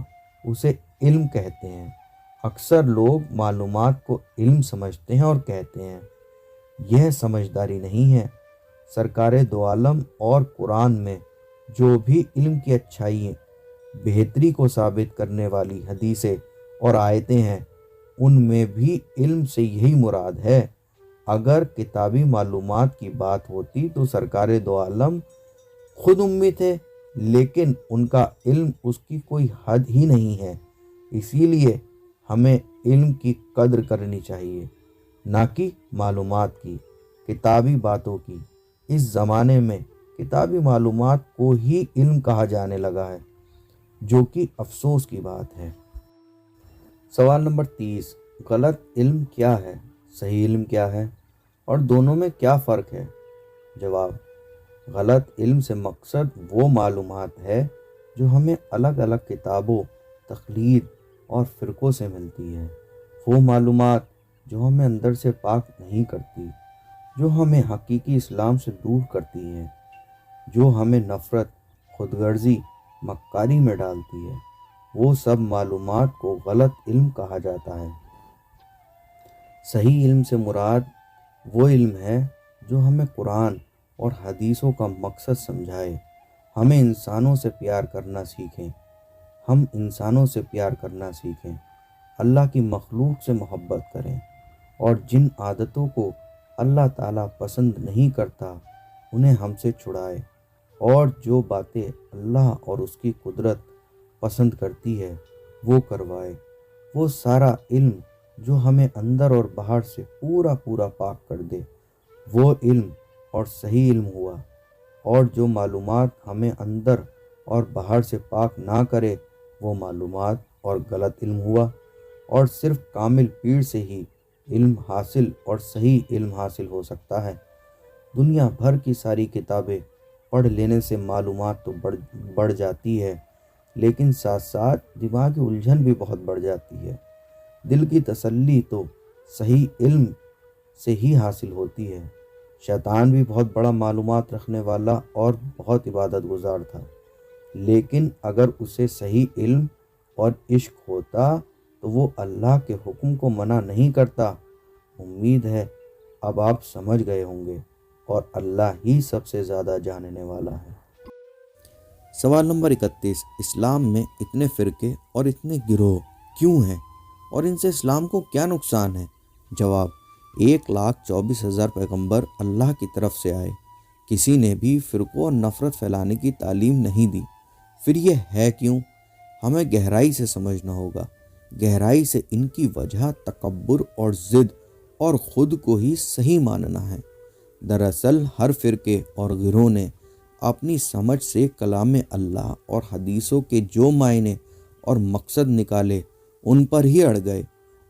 اسے علم کہتے ہیں۔ اکثر لوگ معلومات کو علم سمجھتے ہیں اور کہتے ہیں، یہ سمجھداری نہیں ہے۔ سرکار دو عالم اور قرآن میں جو بھی علم کی اچھائی، بہتری کو ثابت کرنے والی حدیثیں اور آیتیں ہیں ان میں بھی علم سے یہی مراد ہے۔ اگر کتابی معلومات کی بات ہوتی تو سرکار دو عالم خود امی تھے، لیکن ان کا علم اس کی کوئی حد ہی نہیں ہے۔ اسی لیے ہمیں علم کی قدر کرنی چاہیے، نہ کہ معلومات کی، کتابی باتوں کی۔ اس زمانے میں کتابی معلومات کو ہی علم کہا جانے لگا ہے، جو کہ افسوس کی بات ہے۔ سوال نمبر 30، غلط علم کیا ہے، صحیح علم کیا ہے اور دونوں میں کیا فرق ہے؟ جواب، غلط علم سے مقصد وہ معلومات ہے جو ہمیں الگ الگ کتابوں، تقلید اور فرقوں سے ملتی ہے، وہ معلومات جو ہمیں اندر سے پاک نہیں کرتی، جو ہمیں حقیقی اسلام سے دور کرتی ہیں۔ جو ہمیں نفرت، خود غرضی، مکاری میں ڈالتی ہے، وہ سب معلومات کو غلط علم کہا جاتا ہے۔ صحیح علم سے مراد وہ علم ہے جو ہمیں قرآن اور حدیثوں کا مقصد سمجھائے، ہمیں انسانوں سے پیار کرنا سیکھیں، ہم انسانوں سے پیار کرنا سیکھیں، اللہ کی مخلوق سے محبت کریں، اور جن عادتوں کو اللہ تعالیٰ پسند نہیں کرتا انہیں ہم سے چھڑائے، اور جو باتیں اللہ اور اس کی قدرت پسند کرتی ہے وہ کروائے۔ وہ سارا علم جو ہمیں اندر اور باہر سے پورا پورا پاک کر دے وہ علم اور صحیح علم ہوا، اور جو معلومات ہمیں اندر اور باہر سے پاک نہ کرے وہ معلومات اور غلط علم ہوا۔ اور صرف کامل پیر سے ہی علم حاصل اور صحیح علم حاصل ہو سکتا ہے۔ دنیا بھر کی ساری کتابیں پڑھ لینے سے معلومات تو بڑھ جاتی ہے، لیکن ساتھ ساتھ دماغی الجھن بھی بہت بڑھ جاتی ہے۔ دل کی تسلی تو صحیح علم سے ہی حاصل ہوتی ہے۔ شیطان بھی بہت بڑا معلومات رکھنے والا اور بہت عبادت گزار تھا، لیکن اگر اسے صحیح علم اور عشق ہوتا تو وہ اللہ کے حکم کو منع نہیں کرتا۔ امید ہے اب آپ سمجھ گئے ہوں گے، اور اللہ ہی سب سے زیادہ جاننے والا ہے۔ سوال نمبر 31، اسلام میں اتنے فرقے اور اتنے گروہ کیوں ہیں، اور ان سے اسلام کو کیا نقصان ہے؟ جواب، 1,24,000 پیغمبر اللہ کی طرف سے آئے، کسی نے بھی فرقوں اور نفرت پھیلانے کی تعلیم نہیں دی۔ پھر یہ ہے کیوں؟ ہمیں گہرائی سے سمجھنا ہوگا۔ گہرائی سے ان کی وجہ تکبر اور ضد اور خود کو ہی صحیح ماننا ہے۔ دراصل ہر فرقے اور گروہ نے اپنی سمجھ سے کلام اللہ اور حدیثوں کے جو معنی اور مقصد نکالے ان پر ہی اڑ گئے،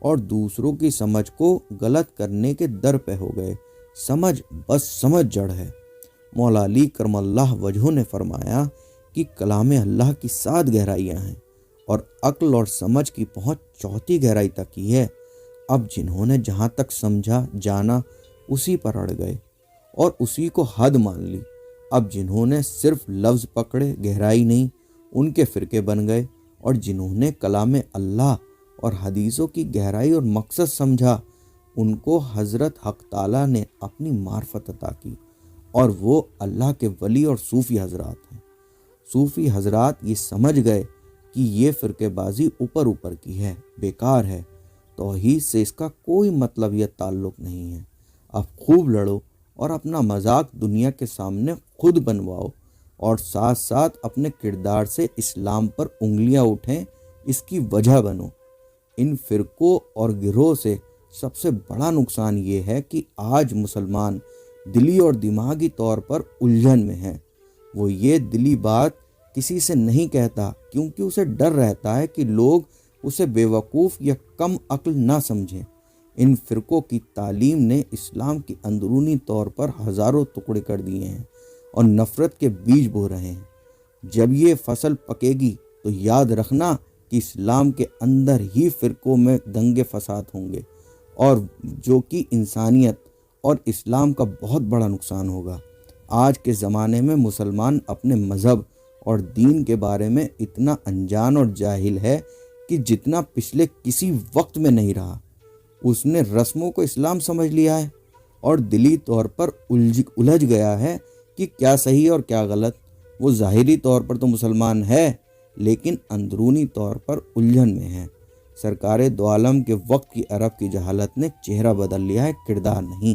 اور دوسروں کی سمجھ کو غلط کرنے کے در پہ ہو گئے۔ سمجھ بس سمجھ جڑ ہے۔ مولا علی کرم اللہ وجہہ نے فرمایا کہ کلام اللہ کی 7 گہرائیاں ہیں، اور عقل اور سمجھ کی پہنچ 4تھی گہرائی تک ہی ہے۔ اب جنہوں نے جہاں تک سمجھا جانا اسی پر اڑ گئے اور اسی کو حد مان لی۔ اب جنہوں نے صرف لفظ پکڑے، گہرائی نہیں، ان کے فرقے بن گئے، اور جنہوں نے کلام اللہ اور حدیثوں کی گہرائی اور مقصد سمجھا ان کو حضرت حق تعالیٰ نے اپنی معرفت عطا کی، اور وہ اللہ کے ولی اور صوفی حضرات ہیں۔ صوفی حضرات یہ سمجھ گئے کہ یہ فرقے بازی اوپر کی ہے، بیکار ہے، توحید سے اس کا کوئی مطلب یا تعلق نہیں ہے۔ اب خوب لڑو اور اپنا مذاق دنیا کے سامنے خود بنواؤ، اور ساتھ ساتھ اپنے کردار سے اسلام پر انگلیاں اٹھیں، اس کی وجہ بنو۔ ان فرقوں اور گروہ سے سب سے بڑا نقصان یہ ہے کہ آج مسلمان دلی اور دماغی طور پر الجھن میں ہیں۔ وہ یہ دلی بات کسی سے نہیں کہتا کیونکہ اسے ڈر رہتا ہے کہ لوگ اسے بے وقوف یا کم عقل نہ سمجھیں۔ ان فرقوں کی تعلیم نے اسلام کی اندرونی طور پر ہزاروں ٹکڑے کر دیے ہیں اور نفرت کے بیج بو رہے ہیں۔ جب یہ فصل پکے گی تو یاد رکھنا کہ اسلام کے اندر ہی فرقوں میں دنگے فساد ہوں گے، اور جو کہ انسانیت اور اسلام کا بہت بڑا نقصان ہوگا۔ آج کے زمانے میں مسلمان اپنے مذہب اور دین کے بارے میں اتنا انجان اور جاہل ہے کہ جتنا پچھلے کسی وقت میں نہیں رہا۔ اس نے رسموں کو اسلام سمجھ لیا ہے اور دلی طور پر الجھ گیا ہے کہ کیا صحیح اور کیا غلط۔ وہ ظاہری طور پر تو مسلمان ہے لیکن اندرونی طور پر الجھن میں ہے۔ سرکار دو عالم کے وقت کی عرب کی جہالت نے چہرہ بدل لیا ہے، کردار نہیں۔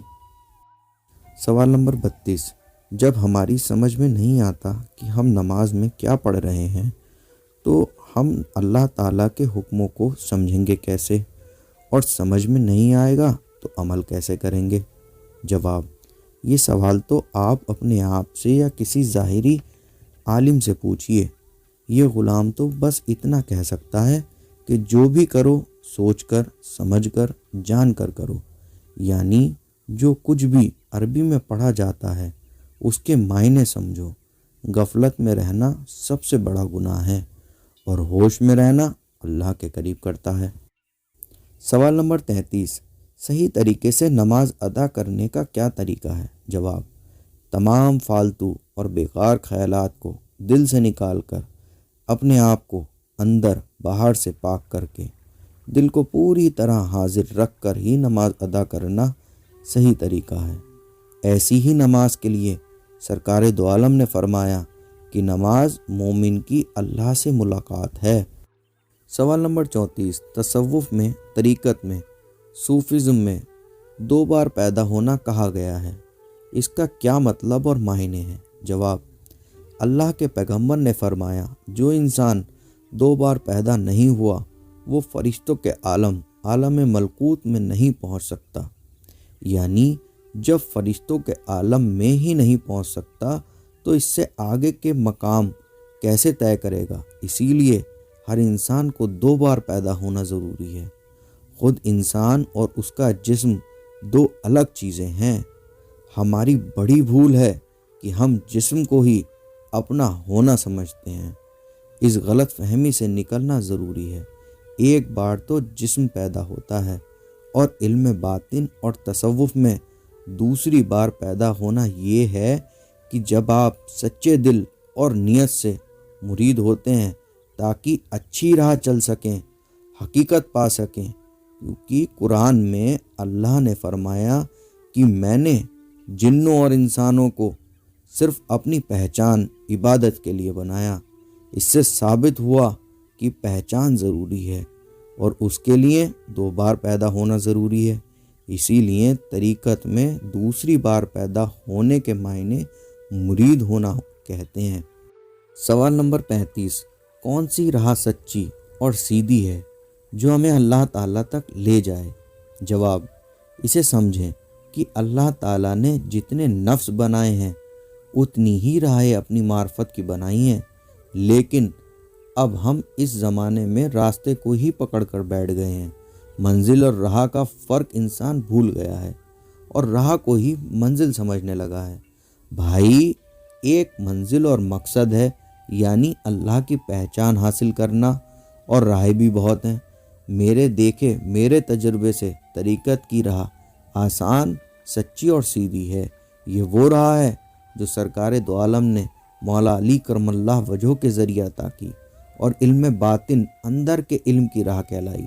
سوال نمبر 32، جب ہماری سمجھ میں نہیں آتا کہ ہم نماز میں کیا پڑھ رہے ہیں تو ہم اللہ تعالیٰ کے حکموں کو سمجھیں گے کیسے، اور سمجھ میں نہیں آئے گا تو عمل کیسے کریں گے؟ جواب، یہ سوال تو آپ اپنے آپ سے یا کسی ظاہری عالم سے پوچھئے۔ یہ غلام تو بس اتنا کہہ سکتا ہے کہ جو بھی کرو سوچ کر، سمجھ کر، جان کر کرو، یعنی جو کچھ بھی عربی میں پڑھا جاتا ہے اس کے معنی سمجھو۔ غفلت میں رہنا سب سے بڑا گناہ ہے، اور ہوش میں رہنا اللہ کے قریب کرتا ہے۔ سوال نمبر 33، صحیح طریقے سے نماز ادا کرنے کا کیا طریقہ ہے؟ جواب، تمام فالتو اور بیکار خیالات کو دل سے نکال کر اپنے آپ کو اندر باہر سے پاک کر کے دل کو پوری طرح حاضر رکھ کر ہی نماز ادا کرنا صحیح طریقہ ہے۔ ایسی ہی نماز کے لیے سرکار دو عالم نے فرمایا کہ نماز مومن کی اللہ سے ملاقات ہے۔ سوال نمبر 34، تصوف میں، طریقت میں، صوفیزم میں 2 بار پیدا ہونا کہا گیا ہے، اس کا کیا مطلب اور معنی ہے؟ جواب: اللہ کے پیغمبر نے فرمایا، جو انسان 2 بار پیدا نہیں ہوا وہ فرشتوں کے عالم ملکوت میں نہیں پہنچ سکتا، یعنی جب فرشتوں کے عالم میں ہی نہیں پہنچ سکتا تو اس سے آگے کے مقام کیسے طے کرے گا؟ اسی لیے ہر انسان کو 2 بار پیدا ہونا ضروری ہے۔ خود انسان اور اس کا جسم 2 الگ چیزیں ہیں۔ ہماری بڑی بھول ہے کہ ہم جسم کو ہی اپنا ہونا سمجھتے ہیں۔ اس غلط فہمی سے نکلنا ضروری ہے۔ ایک بار تو جسم پیدا ہوتا ہے، اور علم باطن اور تصوف میں دوسری بار پیدا ہونا یہ ہے کہ جب آپ سچے دل اور نیت سے مرید ہوتے ہیں تاکہ اچھی راہ چل سکیں، حقیقت پا سکیں، کیونکہ قرآن میں اللہ نے فرمایا کہ میں نے جنوں اور انسانوں کو صرف اپنی پہچان عبادت کے لیے بنایا۔ اس سے ثابت ہوا کہ پہچان ضروری ہے اور اس کے لیے 2 بار پیدا ہونا ضروری ہے۔ اسی لیے طریقت میں دوسری بار پیدا ہونے کے معنی مرید ہونا کہتے ہیں۔ سوال نمبر 35، کون سی راہ سچی اور سیدھی ہے جو ہمیں اللہ تعالیٰ تک لے جائے؟ جواب: اسے سمجھیں کہ اللہ تعالیٰ نے جتنے نفس بنائے ہیں اتنی ہی راہیں اپنی معرفت کی بنائی ہیں، لیکن اب ہم اس زمانے میں راستے کو ہی پکڑ کر بیٹھ گئے ہیں۔ منزل اور راہ کا فرق انسان بھول گیا ہے اور راہ کو ہی منزل سمجھنے لگا ہے۔ بھائی، ایک منزل اور مقصد ہے، یعنی اللہ کی پہچان حاصل کرنا، اور راہیں بھی بہت ہیں۔ میرے تجربے سے طریقت کی راہ آسان، سچی اور سیدھی ہے۔ یہ وہ راہ ہے جو سرکار دو عالم نے مولا علی کرم اللہ وجہہ کے ذریعہ عطا کی، اور علم باطن اندر کے علم کی راہ کہلائی،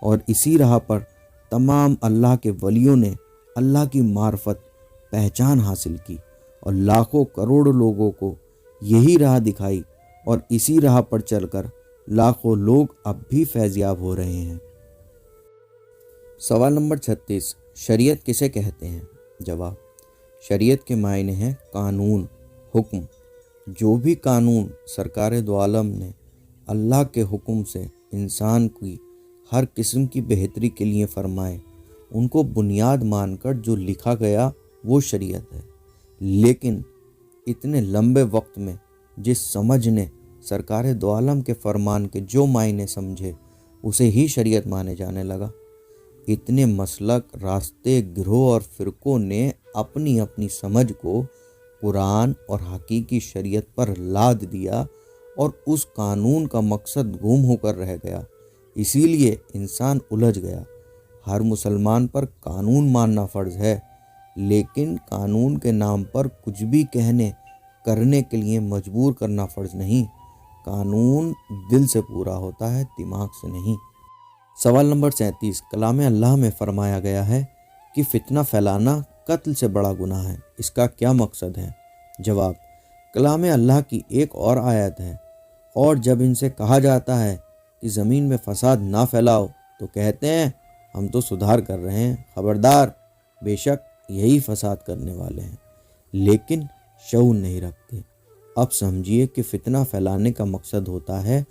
اور اسی راہ پر تمام اللہ کے ولیوں نے اللہ کی معرفت، پہچان حاصل کی، اور لاکھوں کروڑوں لوگوں کو یہی راہ دکھائی، اور اسی راہ پر چل کر لاکھوں لوگ اب بھی فیض یاب ہو رہے ہیں۔ سوال نمبر 36، شریعت کسے کہتے ہیں؟ جواب: شریعت کے معنی ہیں قانون، حکم۔ جو بھی قانون سرکار دو عالم نے اللہ کے حکم سے انسان کی ہر قسم کی بہتری کے لیے فرمائے، ان کو بنیاد مان کر جو لکھا گیا وہ شریعت ہے۔ لیکن اتنے لمبے وقت میں جس سمجھ نے سرکار دو عالم کے فرمان کے جو معنی سمجھے اسے ہی شریعت مانے جانے لگا۔ اتنے مسلک، راستے، گروہ اور فرقوں نے اپنی اپنی سمجھ کو قرآن اور حقیقی شریعت پر لاد دیا، اور اس قانون کا مقصد گم ہو کر رہ گیا۔ اسی لیے انسان الجھ گیا۔ ہر مسلمان پر قانون ماننا فرض ہے، لیکن قانون کے نام پر کچھ بھی کہنے کرنے کے لیے مجبور کرنا فرض نہیں۔ قانون دل سے پورا ہوتا ہے، دماغ سے نہیں۔ سوال نمبر 37، کلام اللہ میں فرمایا گیا ہے کہ فتنہ پھیلانا قتل سے بڑا گناہ ہے، اس کا کیا مقصد ہے؟ جواب: کلام اللہ کی ایک اور آیت ہے، اور جب ان سے کہا جاتا ہے کہ زمین میں فساد نہ پھیلاؤ تو کہتے ہیں ہم تو سدھار کر رہے ہیں، خبردار، بے شک یہی فساد کرنے والے ہیں، لیکن شعور نہیں رکھتے۔ اب سمجھیے کہ فتنہ پھیلانے کا مقصد ہوتا ہے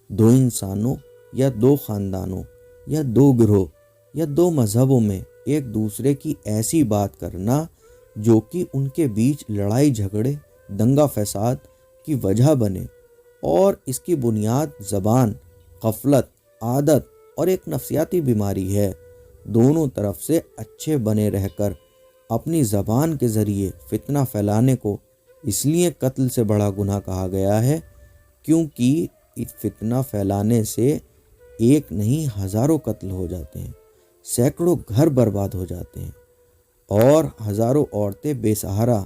2 انسانوں یا 2 خاندانوں یا 2 گروہ یا 2 مذہبوں میں ایک دوسرے کی ایسی بات کرنا جو کہ ان کے بیچ لڑائی جھگڑے، دنگا فساد کی وجہ بنے، اور اس کی بنیاد زبان، غفلت، عادت اور ایک نفسیاتی بیماری ہے۔ دونوں طرف سے اچھے بنے رہ کر اپنی زبان کے ذریعے فتنہ پھیلانے کو اس لیے قتل سے بڑا گناہ کہا گیا ہے، کیونکہ فتنہ پھیلانے سے ایک نہیں ہزاروں قتل ہو جاتے ہیں، سینکڑوں گھر برباد ہو جاتے ہیں، اور ہزاروں عورتیں بے سہارا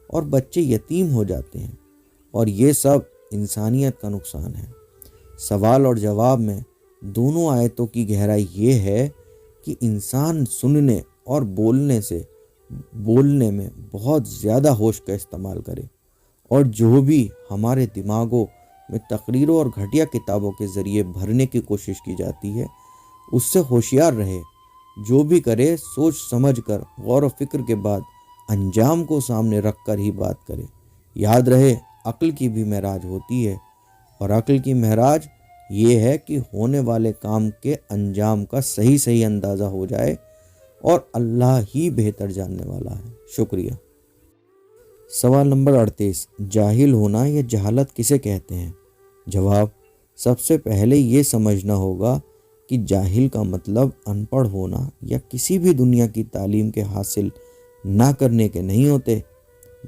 اور بچے یتیم ہو جاتے ہیں، اور یہ سب انسانیت کا نقصان ہے۔ سوال اور جواب میں دونوں آیتوں کی گہرائی یہ ہے کہ انسان سننے اور بولنے میں بہت زیادہ ہوش کا استعمال کرے، اور جو بھی ہمارے دماغوں میں تقریروں اور گھٹیا کتابوں کے ذریعے بھرنے کی کوشش کی جاتی ہے اس سے ہوشیار رہے۔ جو بھی کرے سوچ سمجھ کر، غور و فکر کے بعد انجام کو سامنے رکھ کر ہی بات کرے۔ یاد رہے، عقل کی بھی معراج ہوتی ہے، اور عقل کی معراج یہ ہے کہ ہونے والے کام کے انجام کا صحیح اندازہ ہو جائے، اور اللہ ہی بہتر جاننے والا ہے۔ شکریہ۔ سوال نمبر 38، جاہل ہونا یا جہالت کسے کہتے ہیں؟ جواب، سب سے پہلے یہ سمجھنا ہوگا کہ جاہل کا مطلب ان پڑھ ہونا یا کسی بھی دنیا کی تعلیم کے حاصل نہ کرنے کے نہیں ہوتے۔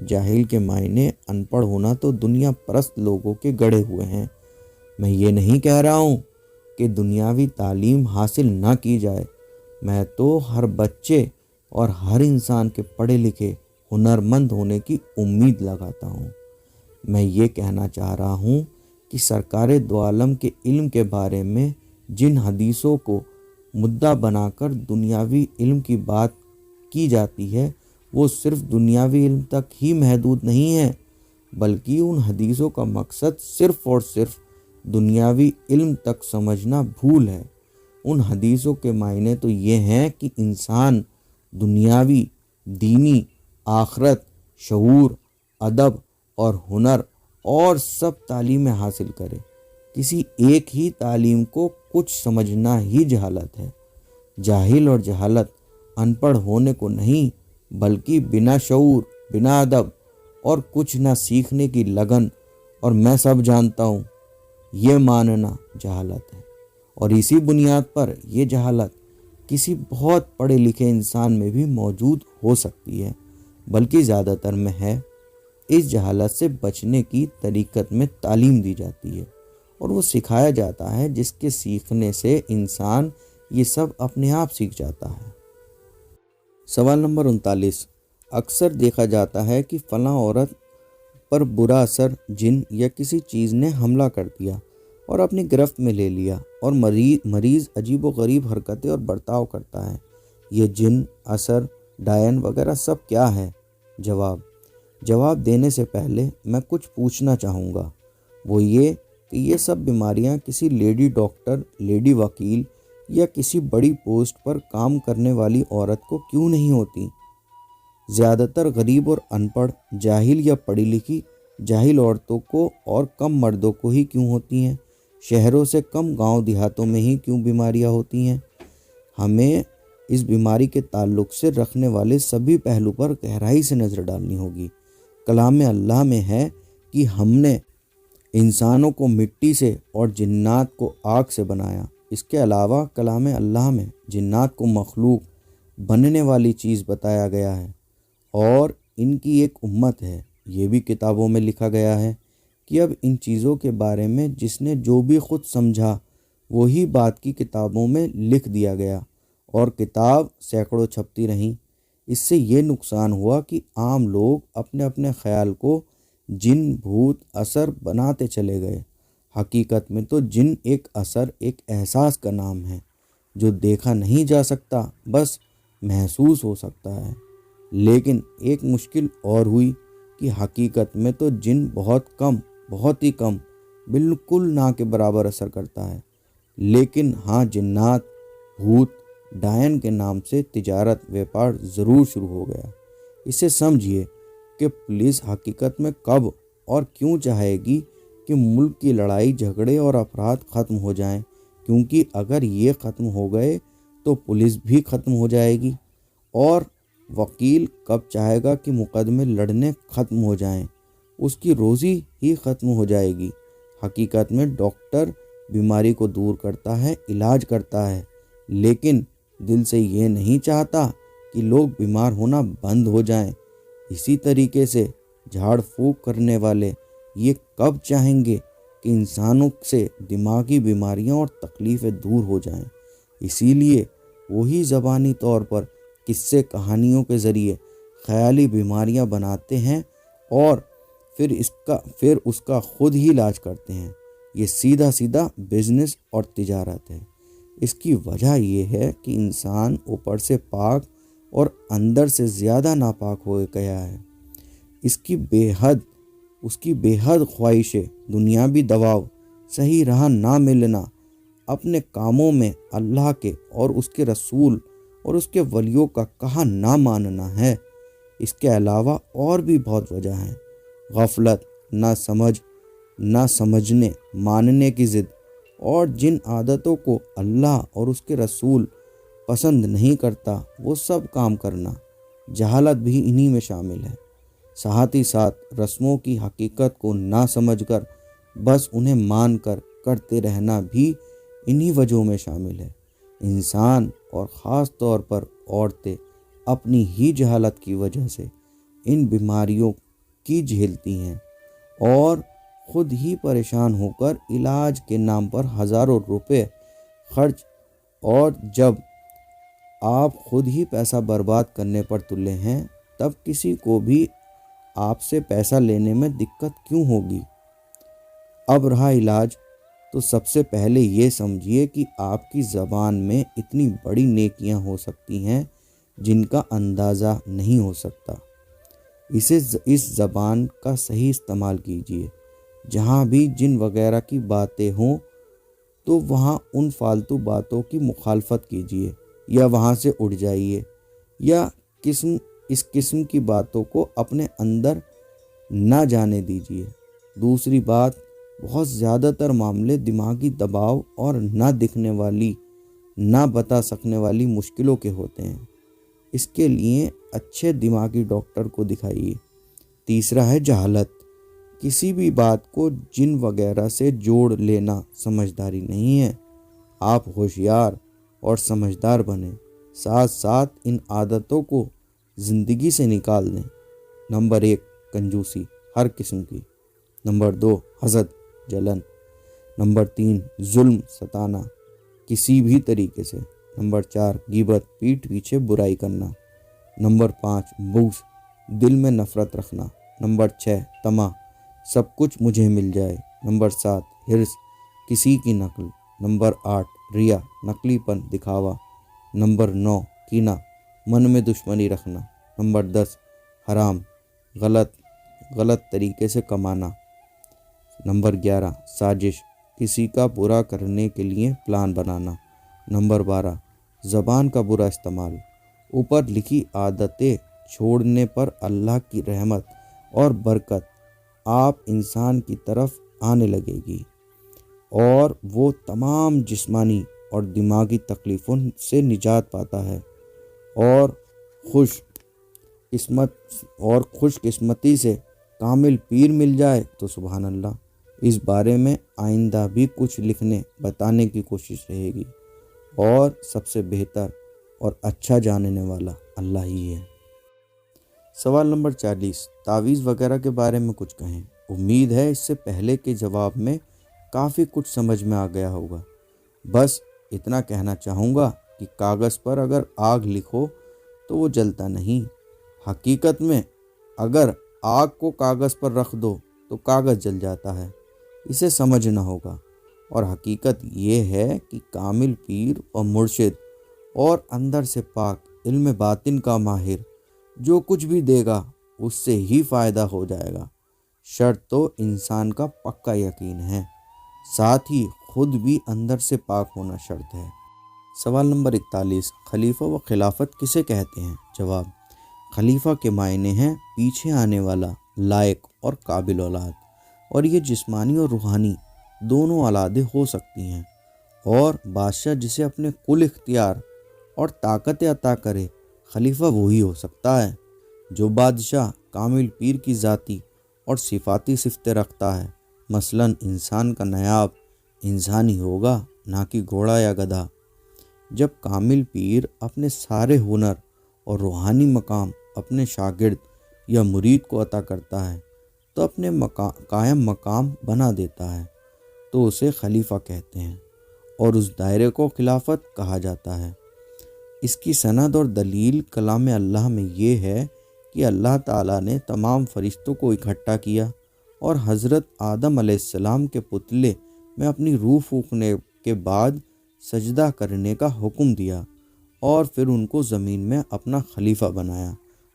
جاہل کے معنی ان پڑھ ہونا تو دنیا پرست لوگوں کے گڑھے ہوئے ہیں۔ میں یہ نہیں کہہ رہا ہوں کہ دنیاوی تعلیم حاصل نہ کی جائے، میں تو ہر بچے اور ہر انسان کے پڑھے لکھے ہنرمند ہونے کی امید لگاتا ہوں۔ میں یہ کہنا چاہ رہا ہوں کہ سرکار دو عالم کے علم کے بارے میں جن حدیثوں کو مدعا بنا کر دنیاوی علم کی بات کی جاتی ہے وہ صرف دنیاوی علم تک ہی محدود نہیں ہے، بلکہ ان حدیثوں کا مقصد صرف اور صرف دنیاوی علم تک سمجھنا بھول ہے۔ ان حدیثوں کے معنی تو یہ ہیں کہ انسان دنیاوی، دینی، آخرت، شعور، ادب اور ہنر اور سب تعلیمیں حاصل کرے۔ کسی ایک ہی تعلیم کو کچھ سمجھنا ہی جہالت ہے۔ جاہل اور جہالت ان پڑھ ہونے کو نہیں، بلکہ بنا شعور، بنا ادب اور کچھ نہ سیکھنے کی لگن اور میں سب جانتا ہوں یہ ماننا جہالت ہے۔ اور اسی بنیاد پر یہ جہالت کسی بہت پڑھے لکھے انسان میں بھی موجود ہو سکتی ہے، بلکہ زیادہ تر میں ہے۔ اس جہالت سے بچنے کی طریقت میں تعلیم دی جاتی ہے، اور وہ سکھایا جاتا ہے جس کے سیکھنے سے انسان یہ سب اپنے آپ سیکھ جاتا ہے۔ سوال نمبر 39، اکثر دیکھا جاتا ہے کہ فلاں عورت پر برا اثر جن یا کسی چیز نے حملہ کر دیا اور اپنی گرفت میں لے لیا، اور مریض عجیب و غریب حرکتیں اور برتاؤ کرتا ہے۔ یہ جن، اثر، ڈائن وغیرہ سب کیا ہے؟ جواب دینے سے پہلے میں کچھ پوچھنا چاہوں گا، وہ یہ کہ یہ سب بیماریاں کسی لیڈی ڈاکٹر، لیڈی وکیل یا کسی بڑی پوسٹ پر کام کرنے والی عورت کو کیوں نہیں ہوتی؟ زیادہ تر غریب اور ان پڑھ، جاہل یا پڑھی لکھی جاہل عورتوں کو اور کم مردوں کو ہی کیوں ہوتی ہیں؟ شہروں سے کم گاؤں دیہاتوں میں ہی کیوں بیماریاں ہوتی ہیں؟ ہمیں اس بیماری کے تعلق سے رکھنے والے سبھی پہلو پر گہرائی سے نظر ڈالنی ہوگی۔ کلام اللہ میں ہے کہ ہم نے انسانوں کو مٹی سے اور جنات کو آگ سے بنایا۔ اس کے علاوہ کلام اللہ میں جنات کو مخلوق، بننے والی چیز بتایا گیا ہے، اور ان کی ایک امت ہے۔ یہ بھی کتابوں میں لکھا گیا ہے کہ اب ان چیزوں کے بارے میں جس نے جو بھی خود سمجھا وہی بات کی کتابوں میں لکھ دیا گیا، اور کتاب سینکڑوں چھپتی رہیں۔ اس سے یہ نقصان ہوا کہ عام لوگ اپنے اپنے خیال کو جن، بھوت، اثر بناتے چلے گئے۔ حقیقت میں تو جن ایک اثر، ایک احساس کا نام ہے جو دیکھا نہیں جا سکتا، بس محسوس ہو سکتا ہے۔ لیکن ایک مشکل اور ہوئی کہ حقیقت میں تو جن بہت ہی کم، بالکل نہ کے برابر اثر کرتا ہے۔ لیکن ہاں، جنات، بھوت، ڈائن کے نام سے تجارت، ویپار ضرور شروع ہو گیا۔ اسے سمجھیے کہ پولیس حقیقت میں کب اور کیوں چاہے گی کہ ملک کی لڑائی جھگڑے اور افراد ختم ہو جائیں، کیونکہ اگر یہ ختم ہو گئے تو پولیس بھی ختم ہو جائے گی۔ اور وکیل کب چاہے گا کہ مقدمے لڑنے ختم ہو جائیں، اس کی روزی ہی ختم ہو جائے گی۔ حقیقت میں ڈاکٹر بیماری کو دور کرتا ہے، علاج کرتا ہے، لیکن دل سے یہ نہیں چاہتا کہ لوگ بیمار ہونا بند ہو جائیں۔ اسی طریقے سے جھاڑ پھونک کرنے والے یہ کب چاہیں گے کہ انسانوں سے دماغی بیماریاں اور تکلیفیں دور ہو جائیں؟ اسی لیے وہی زبانی طور پر قصے، کہانیوں کے ذریعے خیالی بیماریاں بناتے ہیں اور پھر اس کا خود ہی علاج کرتے ہیں۔ یہ سیدھا سیدھا بزنس اور تجارت ہے۔ اس کی وجہ یہ ہے کہ انسان اوپر سے پاک اور اندر سے زیادہ ناپاک ہو گیا ہے۔ اس کی بے حد خواہشیں، دنیاوی دباؤ، صحیح راہ نہ ملنا، اپنے کاموں میں اللہ کے اور اس کے رسول اور اس کے ولیوں کا کہا نہ ماننا ہے۔ اس کے علاوہ اور بھی بہت وجہ ہیں۔ غفلت، نہ سمجھنے ماننے کی ضد، اور جن عادتوں کو اللہ اور اس کے رسول پسند نہیں کرتا وہ سب کام کرنا، جہالت بھی انہی میں شامل ہے۔ ساتھ ہی ساتھ رسموں کی حقیقت کو نہ سمجھ کر بس انہیں مان کر کرتے رہنا بھی انہی وجہوں میں شامل ہے۔ انسان اور خاص طور پر عورتیں اپنی ہی جہالت کی وجہ سے ان بیماریوں کی جھیلتی ہیں اور خود ہی پریشان ہو کر علاج کے نام پر ہزاروں روپے خرچ، اور جب آپ خود ہی پیسہ برباد کرنے پر تلے ہیں تب کسی کو بھی آپ سے پیسہ لینے میں دقت کیوں ہوگی؟ اب رہا علاج، تو سب سے پہلے یہ سمجھیے کہ آپ کی زبان میں اتنی بڑی نیکیاں ہو سکتی ہیں جن کا اندازہ نہیں ہو سکتا۔ اس زبان کا صحیح استعمال کیجیے۔ جہاں بھی جن وغیرہ کی باتیں ہوں تو وہاں ان فالتو باتوں کی مخالفت کیجیے، یا وہاں سے اٹھ جائیے، یا اس قسم کی باتوں کو اپنے اندر نہ جانے دیجیے۔ دوسری بات، بہت زیادہ تر معاملے دماغی دباؤ اور نہ دکھنے والی، نہ بتا سکنے والی مشکلوں کے ہوتے ہیں۔ اس کے لیے اچھے دماغی ڈاکٹر کو دکھائیے۔ تیسرا ہے جہالت۔ کسی بھی بات کو جن وغیرہ سے جوڑ لینا سمجھداری نہیں ہے۔ آپ ہوشیار اور سمجھدار بنیں، ساتھ ساتھ ان عادتوں کو زندگی سے نکال دیں۔ نمبر 1، کنجوسی ہر قسم کی۔ نمبر 2، حسد، جلن۔ نمبر 3، ظلم، ستانا کسی بھی طریقے سے۔ نمبر 4، غیبت، پیٹھ پیچھے برائی کرنا۔ نمبر 5، بغض، دل میں نفرت رکھنا۔ نمبر 6، طمع، سب کچھ مجھے مل جائے۔ نمبر 7، حرص، کسی کی نقل۔ نمبر 8، ریا، نقلی پن، دکھاوا۔ نمبر 9، کینہ، من میں دشمنی رکھنا۔ نمبر 10، حرام، غلط طریقے سے کمانا۔ نمبر 11، سازش، کسی کا برا کرنے کے لیے پلان بنانا۔ نمبر 12، زبان کا برا استعمال۔ اوپر لکھی عادتیں چھوڑنے پر اللہ کی رحمت اور برکت آپ انسان کی طرف آنے لگے گی اور وہ تمام جسمانی اور دماغی تکلیفوں سے نجات پاتا ہے، اور خوش قسمتی سے کامل پیر مل جائے تو سبحان اللہ۔ اس بارے میں آئندہ بھی کچھ لکھنے بتانے کی کوشش رہے گی، اور سب سے بہتر اور اچھا جاننے والا اللہ ہی ہے۔ سوال نمبر 40، تعویذ وغیرہ کے بارے میں کچھ کہیں۔ امید ہے اس سے پہلے کے جواب میں کافی کچھ سمجھ میں آ گیا ہوگا۔ بس اتنا کہنا چاہوں گا کہ کاغذ پر اگر آگ لکھو تو وہ جلتا نہیں۔ حقیقت میں اگر آگ کو کاغذ پر رکھ دو تو کاغذ جل جاتا ہے، اسے سمجھنا ہوگا۔ اور حقیقت یہ ہے کہ کامل پیر اور مرشد اور اندر سے پاک علم باطن کا ماہر جو کچھ بھی دے گا اس سے ہی فائدہ ہو جائے گا۔ شرط تو انسان کا پکا یقین ہے، ساتھ ہی خود بھی اندر سے پاک ہونا شرط ہے۔ سوال نمبر 41، خلیفہ و خلافت کسے کہتے ہیں؟ جواب، خلیفہ کے معنی ہیں پیچھے آنے والا لائق اور قابل اولاد، اور یہ جسمانی اور روحانی دونوں اولادیں ہو سکتی ہیں، اور بادشاہ جسے اپنے کل اختیار اور طاقت عطا کرے خلیفہ وہی ہو سکتا ہے۔ جو بادشاہ کامل پیر کی ذاتی اور صفاتی صفتیں رکھتا ہے، مثلا انسان کا نائب انسان ہی ہوگا، نہ کہ گھوڑا یا گدھا۔ جب کامل پیر اپنے سارے ہنر اور روحانی مقام اپنے شاگرد یا مرید کو عطا کرتا ہے تو اپنے قائم مقام بنا دیتا ہے تو اسے خلیفہ کہتے ہیں، اور اس دائرے کو خلافت کہا جاتا ہے۔ اس کی سند اور دلیل کلام اللہ میں یہ ہے کہ اللہ تعالیٰ نے تمام فرشتوں کو اکٹھا کیا اور حضرت آدم علیہ السلام کے پتلے میں اپنی روح پھونکنے کے بعد سجدہ کرنے کا حکم دیا اور پھر ان کو زمین میں اپنا خلیفہ بنایا،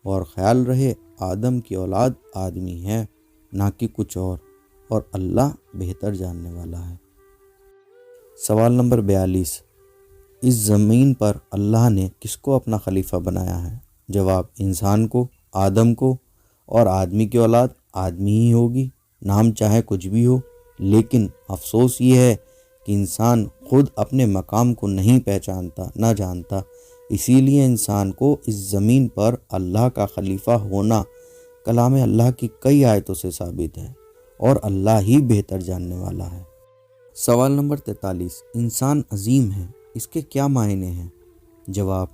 اور خیال رہے آدم کی اولاد آدمی ہے نہ کہ کچھ اور اللہ بہتر جاننے والا ہے۔ سوال نمبر 42، اس زمین پر اللہ نے کس کو اپنا خلیفہ بنایا ہے؟ جواب، انسان کو، آدم کو، اور آدمی کی اولاد آدمی ہی ہوگی، نام چاہے کچھ بھی ہو، لیکن افسوس یہ ہے کہ انسان خود اپنے مقام کو نہیں پہچانتا، نہ جانتا، اسی لیے انسان کو اس زمین پر اللہ کا خلیفہ ہونا کلام اللہ کی کئی آیتوں سے ثابت ہے، اور اللہ ہی بہتر جاننے والا ہے۔ سوال نمبر 43، انسان عظیم ہے، اس کے کیا معنی ہیں؟ جواب،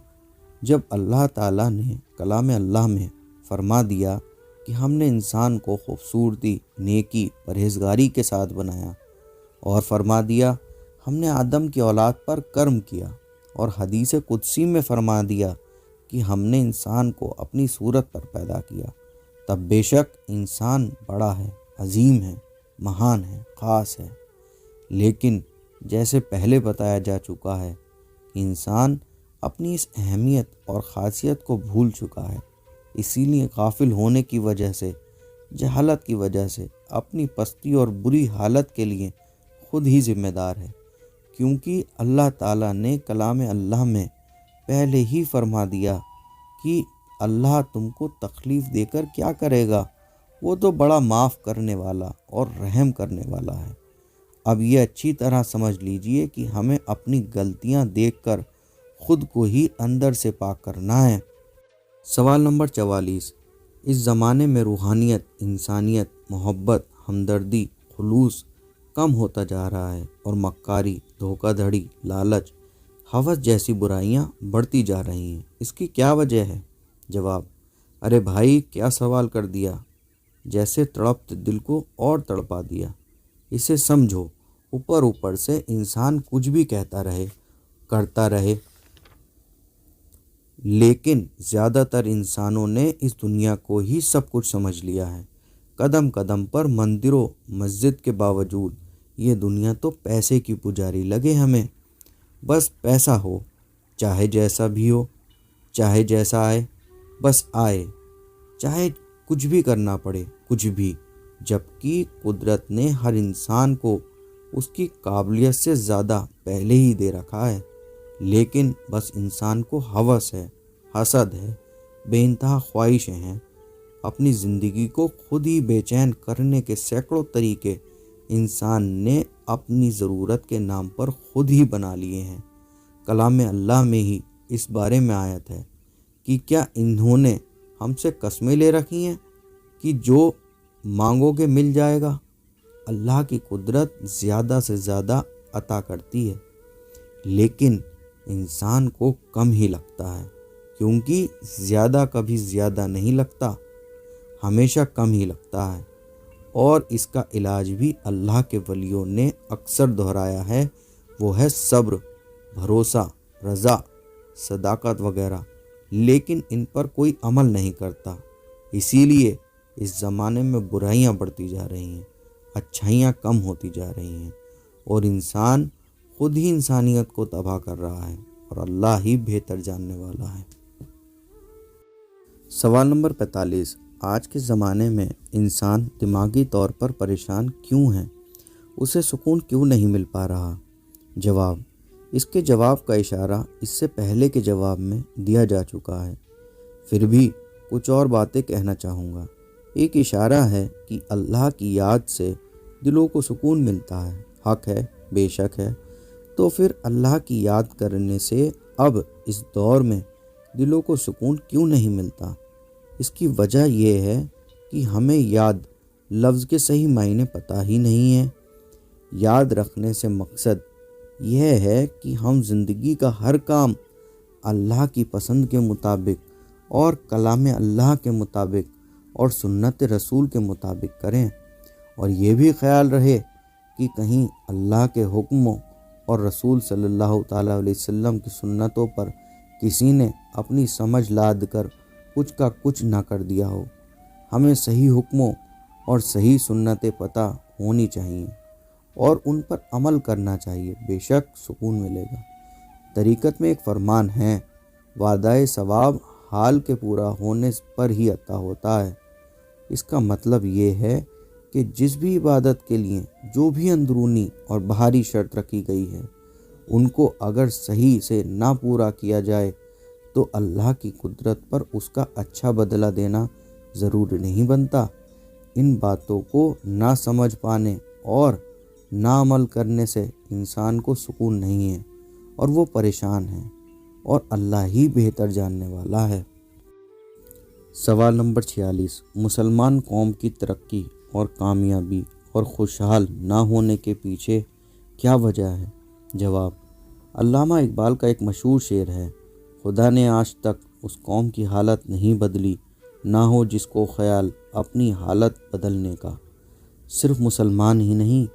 جب اللہ تعالیٰ نے کلام اللہ میں فرما دیا کہ ہم نے انسان کو خوبصورتی، نیکی، پرہیزگاری کے ساتھ بنایا، اور فرما دیا ہم نے آدم کی اولاد پر کرم کیا، اور حدیث قدسی میں فرما دیا کہ ہم نے انسان کو اپنی صورت پر پیدا کیا، تب بے شک انسان بڑا ہے، عظیم ہے، مہان ہے، خاص ہے۔ لیکن جیسے پہلے بتایا جا چکا ہے کہ انسان اپنی اس اہمیت اور خاصیت کو بھول چکا ہے، اسی لیے غافل ہونے کی وجہ سے، جہالت کی وجہ سے اپنی پستی اور بری حالت کے لیے خود ہی ذمہ دار ہے، کیونکہ اللہ تعالیٰ نے کلام اللہ میں پہلے ہی فرما دیا کہ اللہ تم کو تکلیف دے کر کیا کرے گا، وہ تو بڑا معاف کرنے والا اور رحم کرنے والا ہے۔ اب یہ اچھی طرح سمجھ لیجئے کہ ہمیں اپنی غلطیاں دیکھ کر خود کو ہی اندر سے پاک کرنا ہے۔ سوال نمبر 44، اس زمانے میں روحانیت، انسانیت، محبت، ہمدردی، خلوص کم ہوتا جا رہا ہے، اور مکاری، دھوکہ دھڑی، لالچ، ہوس جیسی برائیاں بڑھتی جا رہی ہیں، اس کی کیا وجہ ہے؟ جواب، ارے بھائی کیا سوال کر دیا، جیسے تڑپتے دل کو اور تڑپا دیا۔ اسے سمجھو، اوپر اوپر سے انسان کچھ بھی کہتا رہے، کرتا رہے، لیکن زیادہ تر انسانوں نے اس دنیا کو ہی سب کچھ سمجھ لیا ہے۔ قدم قدم پر مندر و مسجد کے باوجود یہ دنیا تو پیسے کی پجاری لگے ہمیں، بس پیسہ ہو، چاہے جیسا بھی ہو، چاہے جیسا آئے، بس آئے، چاہے کچھ بھی کرنا پڑے، کچھ بھی، جبکہ قدرت نے ہر انسان کو اس کی قابلیت سے زیادہ پہلے ہی دے رکھا ہے، لیکن بس انسان کو ہوس ہے، حسد ہے، بے انتہا خواہشیں ہیں، اپنی زندگی کو خود ہی بے چین کرنے کے سینکڑوں طریقے انسان نے اپنی ضرورت کے نام پر خود ہی بنا لیے ہیں۔ کلام اللہ میں ہی اس بارے میں آیت ہے کہ کیا انہوں نے ہم سے قسمیں لے رکھی ہیں کہ جو مانگو گے مل جائے گا؟ اللہ کی قدرت زیادہ سے زیادہ عطا کرتی ہے، لیکن انسان کو کم ہی لگتا ہے، کیونکہ زیادہ کبھی زیادہ نہیں لگتا، ہمیشہ کم ہی لگتا ہے۔ اور اس کا علاج بھی اللہ کے ولیوں نے اکثر دہرایا ہے، وہ ہے صبر، بھروسہ، رضا، صداقت وغیرہ، لیکن ان پر کوئی عمل نہیں کرتا، اسی لیے اس زمانے میں برائیاں بڑھتی جا رہی ہیں، اچھائیاں کم ہوتی جا رہی ہیں، اور انسان خود ہی انسانیت کو تباہ کر رہا ہے، اور اللہ ہی بہتر جاننے والا ہے۔ سوال نمبر 45، آج کے زمانے میں انسان دماغی طور پر پریشان کیوں ہے؟ اسے سکون کیوں نہیں مل پا رہا؟ جواب، اس کے جواب کا اشارہ اس سے پہلے کے جواب میں دیا جا چکا ہے، پھر بھی کچھ اور باتیں کہنا چاہوں گا۔ ایک اشارہ ہے کہ اللہ کی یاد سے دلوں کو سکون ملتا ہے، حق ہے، بے شک ہے، تو پھر اللہ کی یاد کرنے سے اب اس دور میں دلوں کو سکون کیوں نہیں ملتا؟ اس کی وجہ یہ ہے کہ ہمیں یاد لفظ کے صحیح معنی پتہ ہی نہیں ہے۔ یاد رکھنے سے مقصد یہ ہے کہ ہم زندگی کا ہر کام اللہ کی پسند کے مطابق اور کلام اللہ کے مطابق اور سنت رسول کے مطابق کریں، اور یہ بھی خیال رہے کہ کہیں اللہ کے حکموں اور رسول صلی اللہ تعالیٰ علیہ وسلم کی سنتوں پر کسی نے اپنی سمجھ لاد کر کچھ کا کچھ نہ کر دیا ہو۔ ہمیں صحیح حکموں اور صحیح سنتیں پتہ ہونی چاہیے اور ان پر عمل کرنا چاہیے، بے شک سکون ملے گا۔ طریقت میں ایک فرمان ہے، وعدہ ثواب حال کے پورا ہونے پر ہی عطا ہوتا ہے۔ اس کا مطلب یہ ہے کہ جس بھی عبادت کے لیے جو بھی اندرونی اور باہری شرط رکھی گئی ہے، ان کو اگر صحیح سے نہ پورا کیا جائے تو اللہ کی قدرت پر اس کا اچھا بدلہ دینا ضروری نہیں بنتا۔ ان باتوں کو نہ سمجھ پانے اور نہ عمل کرنے سے انسان کو سکون نہیں ہے اور وہ پریشان ہے، اور اللہ ہی بہتر جاننے والا ہے۔ سوال نمبر 46، مسلمان قوم کی ترقی اور کامیابی اور خوشحال نہ ہونے کے پیچھے کیا وجہ ہے؟ جواب، علامہ اقبال کا ایک مشہور شعر ہے، خدا نے آج تک اس قوم کی حالت نہیں بدلی، نہ ہو جس کو خیال اپنی حالت بدلنے کا۔ صرف مسلمان ہی نہیں،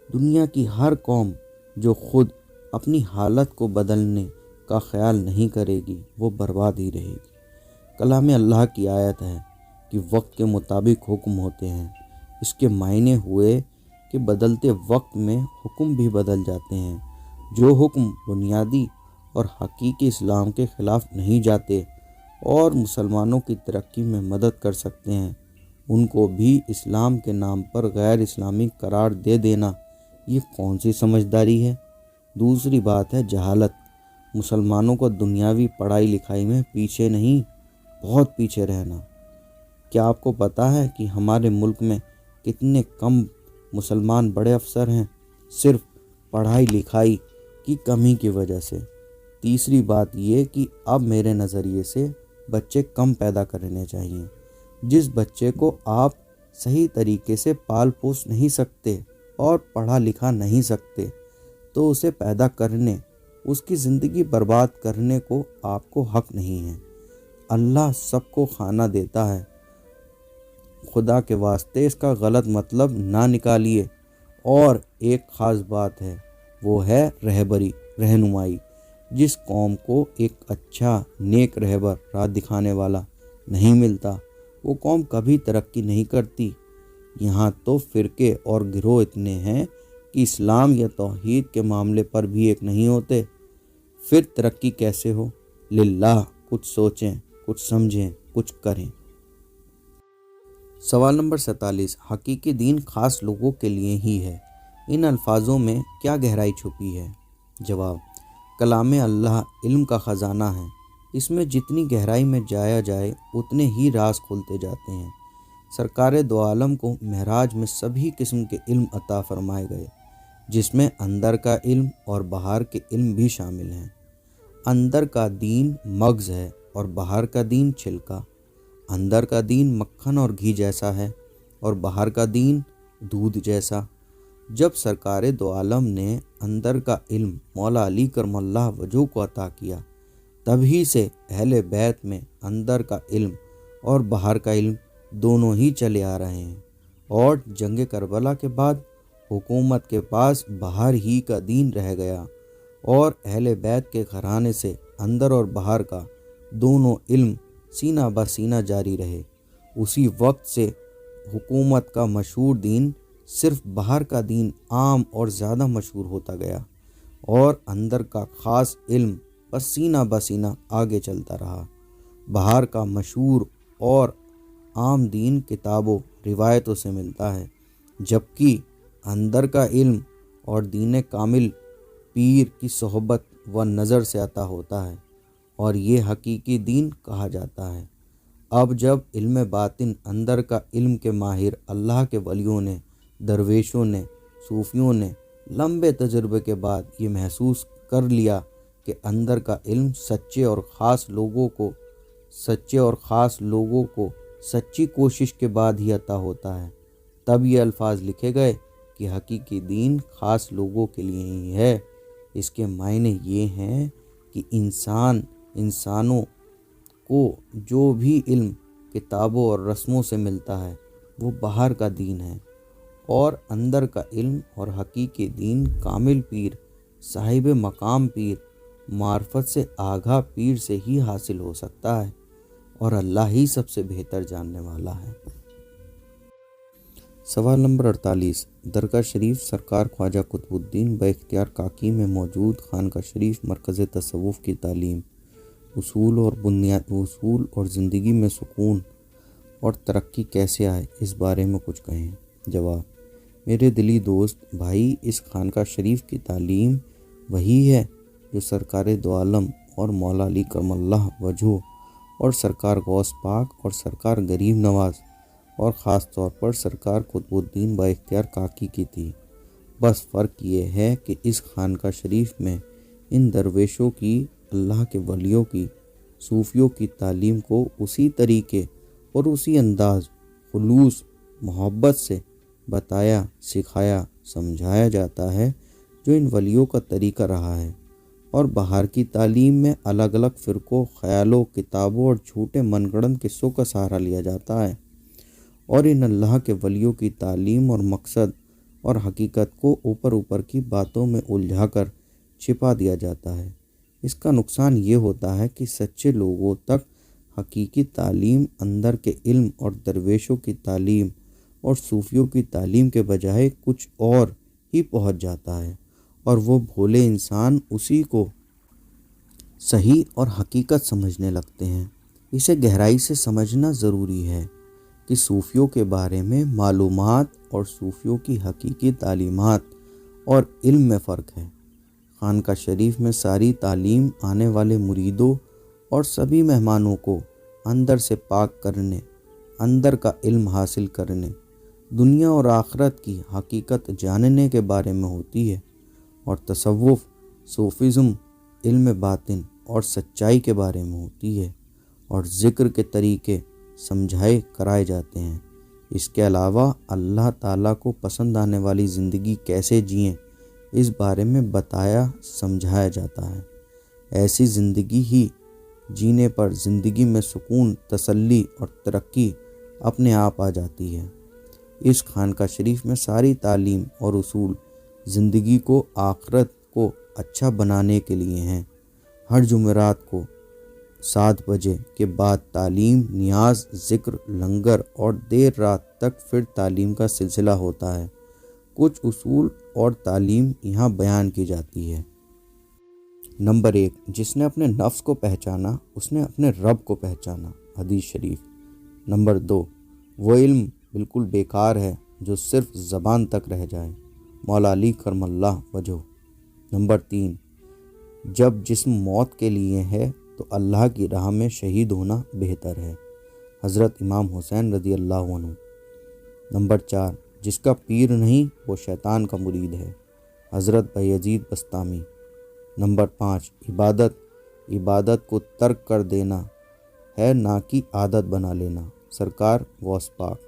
دنیا کی ہر قوم جو خود اپنی حالت کو بدلنے کا خیال نہیں کرے گی، وہ برباد ہی رہے گی۔ کلام اللہ کی آیت ہے کہ وقت کے مطابق حکم ہوتے ہیں۔ اس کے معنی ہوئے کہ بدلتے وقت میں حکم بھی بدل جاتے ہیں۔ جو حکم بنیادی اور حقیقی اسلام کے خلاف نہیں جاتے اور مسلمانوں کی ترقی میں مدد کر سکتے ہیں، ان کو بھی اسلام کے نام پر غیر اسلامی قرار دے دینا، یہ کون سی سمجھداری ہے؟ دوسری بات ہے جہالت۔ مسلمانوں کو دنیاوی پڑھائی لکھائی میں پیچھے نہیں، بہت پیچھے رہنا۔ کیا آپ کو پتہ ہے کہ ہمارے ملک میں کتنے کم مسلمان بڑے افسر ہیں؟ صرف پڑھائی لکھائی کی کمی کی وجہ سے۔ تیسری بات یہ کہ اب میرے نظریے سے بچے کم پیدا کرنے چاہیے۔ جس بچے کو آپ صحیح طریقے سے پال پوس نہیں سکتے اور پڑھا لکھا نہیں سکتے تو اسے پیدا کرنے، اس کی زندگی برباد کرنے کو آپ کو حق نہیں ہے۔ اللہ سب کو کھانا دیتا ہے، خدا کے واسطے اس کا غلط مطلب نہ نکالیے۔ اور ایک خاص بات ہے، وہ ہے رہنمائی۔ جس قوم کو ایک اچھا نیک رہبر، راہ دکھانے والا نہیں ملتا، وہ قوم کبھی ترقی نہیں کرتی۔ یہاں تو فرقے اور گروہ اتنے ہیں کہ اسلام یا توحید کے معاملے پر بھی ایک نہیں ہوتے، پھر ترقی کیسے ہو؟ للہ کچھ سوچیں، کچھ سمجھیں، کچھ کریں۔ سوال نمبر 47، حقیقی دین خاص لوگوں کے لیے ہی ہے، ان الفاظوں میں کیا گہرائی چھپی ہے؟ جواب، کلام اللہ علم کا خزانہ ہے، اس میں جتنی گہرائی میں جایا جائے اتنے ہی راز کھلتے جاتے ہیں۔ سرکار دو عالم کو معراج میں سبھی قسم کے علم عطا فرمائے گئے، جس میں اندر کا علم اور باہر کے علم بھی شامل ہیں۔ اندر کا دین مغز ہے اور باہر کا دین چھلکا۔ اندر کا دین مکھن اور گھی جیسا ہے اور باہر کا دین دودھ جیسا۔ جب سرکار دو عالم نے اندر کا علم مولا علی کرم اللہ وجہہ کو عطا کیا، تبھی سے اہل بیت میں اندر کا علم اور باہر کا علم دونوں ہی چلے آ رہے ہیں، اور جنگ کربلا کے بعد حکومت کے پاس باہر ہی کا دین رہ گیا، اور اہل بیت کے گھرانے سے اندر اور باہر کا دونوں علم سینہ بہ سینہ جاری رہے۔ اسی وقت سے حکومت کا مشہور دین صرف باہر کا دین عام اور زیادہ مشہور ہوتا گیا، اور اندر کا خاص علم بس سینہ بہ سینہ آگے چلتا رہا۔ باہر کا مشہور اور عام دین کتابوں روایتوں سے ملتا ہے، جبکہ اندر کا علم اور دین کامل پیر کی صحبت و نظر سے عطا ہوتا ہے، اور یہ حقیقی دین کہا جاتا ہے۔ اب جب علم باطن اندر کا علم کے ماہر اللہ کے ولیوں نے، درویشوں نے، صوفیوں نے لمبے تجربے کے بعد یہ محسوس کر لیا کہ اندر کا علم سچے اور خاص لوگوں کو سچی کوشش کے بعد ہی عطا ہوتا ہے، تب یہ الفاظ لکھے گئے کہ حقیقی دین خاص لوگوں کے لیے ہی ہے۔ اس کے معنی یہ ہیں کہ انسانوں کو جو بھی علم کتابوں اور رسموں سے ملتا ہے وہ باہر کا دین ہے، اور اندر کا علم اور حقیقی دین کامل پیر، صاحب مقام پیر، معرفت سے آگاہ پیر سے ہی حاصل ہو سکتا ہے۔ اور اللہ ہی سب سے بہتر جاننے والا ہے۔ سوال نمبر 48، درگاہ شریف سرکار خواجہ قطب الدین بااختیار کاکی میں موجود خانقاہ شریف مرکز تصوف کی تعلیم، اصول اور زندگی میں سکون اور ترقی کیسے آئے، اس بارے میں کچھ کہیں۔ جواب، میرے دلی دوست بھائی، اس خانقاہ شریف کی تعلیم وہی ہے جو سرکار دو عالم اور مولا علی کرم اللہ وجہہ اور سرکار غوث پاک اور سرکار غریب نواز اور خاص طور پر سرکار قطب الدین بااختیار کاکی کی تھی۔ بس فرق یہ ہے کہ اس خانقاہ شریف میں ان درویشوں کی، اللہ کے ولیوں کی، صوفیوں کی تعلیم کو اسی طریقے اور اسی انداز، خلوص، محبت سے بتایا، سکھایا، سمجھایا جاتا ہے جو ان ولیوں کا طریقہ رہا ہے، اور باہر کی تعلیم میں الگ الگ فرقوں، خیالوں، کتابوں اور جھوٹے من گڑنت قصوں کا سہارا لیا جاتا ہے، اور ان اللہ کے ولیوں کی تعلیم اور مقصد اور حقیقت کو اوپر کی باتوں میں الجھا کر چھپا دیا جاتا ہے۔ اس کا نقصان یہ ہوتا ہے کہ سچے لوگوں تک حقیقی تعلیم، اندر کے علم اور درویشوں کی تعلیم اور صوفیوں کی تعلیم کے بجائے کچھ اور ہی پہنچ جاتا ہے، اور وہ بھولے انسان اسی کو صحیح اور حقیقت سمجھنے لگتے ہیں۔ اسے گہرائی سے سمجھنا ضروری ہے کہ صوفیوں کے بارے میں معلومات اور صوفیوں کی حقیقی تعلیمات اور علم میں فرق ہے۔ خانقاہ شریف میں ساری تعلیم آنے والے مریدوں اور سبھی مہمانوں کو اندر سے پاک کرنے، اندر کا علم حاصل کرنے، دنیا اور آخرت کی حقیقت جاننے کے بارے میں ہوتی ہے، اور تصوف، صوفیزم، علم باطن اور سچائی کے بارے میں ہوتی ہے، اور ذکر کے طریقے سمجھائے کرائے جاتے ہیں۔ اس کے علاوہ اللہ تعالیٰ کو پسند آنے والی زندگی کیسے جئیں، اس بارے میں بتایا سمجھایا جاتا ہے۔ ایسی زندگی ہی جینے پر زندگی میں سکون، تسلی اور ترقی اپنے آپ آ جاتی ہے۔ اس خانقاہ شریف میں ساری تعلیم اور اصول زندگی کو، آخرت کو اچھا بنانے کے لیے ہیں۔ ہر جمعرات کو 7 بجے کے بعد تعلیم، نیاز، ذکر، لنگر اور دیر رات تک پھر تعلیم کا سلسلہ ہوتا ہے۔ کچھ اصول اور تعلیم یہاں بیان کی جاتی ہے۔ نمبر 1، جس نے اپنے نفس کو پہچانا اس نے اپنے رب کو پہچانا، حدیث شریف۔ نمبر 2، وہ علم بالکل بیکار ہے جو صرف زبان تک رہ جائے، مولا علی کرم اللہ وجہہ۔ نمبر 3، جب جسم موت کے لیے ہے تو اللہ کی راہ میں شہید ہونا بہتر ہے، حضرت امام حسین رضی اللہ عنہ۔ نمبر 4، جس کا پیر نہیں وہ شیطان کا مرید ہے، حضرت بایزید بسطامی۔ نمبر 5، عبادت کو ترک کر دینا ہے، نہ کہ عادت بنا لینا، سرکار غوث پاک۔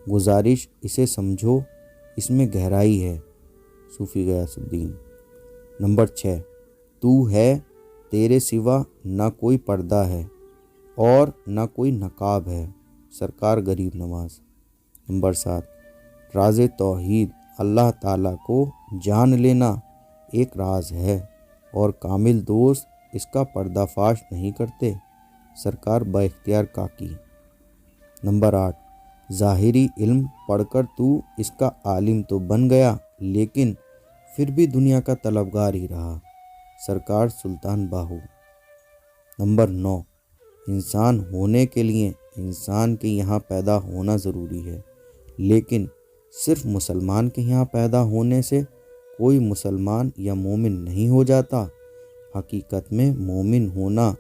گزارش، اسے سمجھو، اس میں گہرائی ہے، صوفی غیاث الدین۔ نمبر 6، تو ہے، تیرے سوا نہ کوئی پردہ ہے اور نہ کوئی نقاب ہے، سرکار غریب نواز۔ نمبر 7، راز توحید، اللہ تعالیٰ کو جان لینا ایک راز ہے، اور کامل دوست اس کا پردہ فاش نہیں کرتے، سرکار بااختیار کاکی۔ نمبر 8، ظاہری علم پڑھ کر تو اس کا عالم تو بن گیا لیکن پھر بھی دنیا کا طلبگار ہی رہا، سرکار سلطان باہو۔ نمبر 9، انسان ہونے کے لیے انسان کے یہاں پیدا ہونا ضروری ہے، لیکن صرف مسلمان کے یہاں پیدا ہونے سے کوئی مسلمان یا مومن نہیں ہو جاتا۔ حقیقت میں مومن ہونا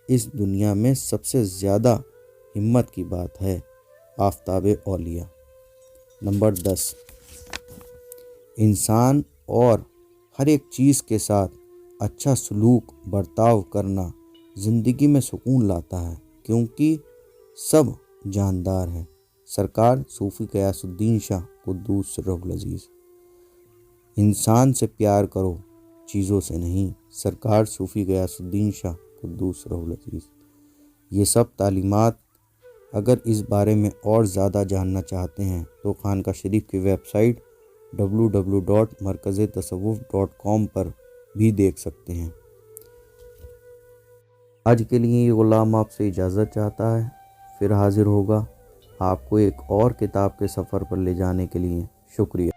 اس دنیا میں سب سے زیادہ ہمت کی بات ہے، آفتاب اولیاء۔ نمبر 10، انسان اور ہر ایک چیز کے ساتھ اچھا سلوک برتاؤ کرنا زندگی میں سکون لاتا ہے، کیونکہ سب جاندار ہے، سرکار صوفی غیاث الدین شاہ قدوس سرہ العزیز۔ انسان سے پیار کرو، چیزوں سے نہیں، سرکار صوفی غیاث الدین شاہ قدوس سرہ العزیز۔ یہ سب تعلیمات اگر اس بارے میں اور زیادہ جاننا چاہتے ہیں تو خانقاہ شریف کی ویب سائٹ www.markaztasawwuf.com پر بھی دیکھ سکتے ہیں۔ آج کے لیے یہ غلام آپ سے اجازت چاہتا ہے، پھر حاضر ہوگا آپ کو ایک اور کتاب کے سفر پر لے جانے کے لیے۔ شکریہ۔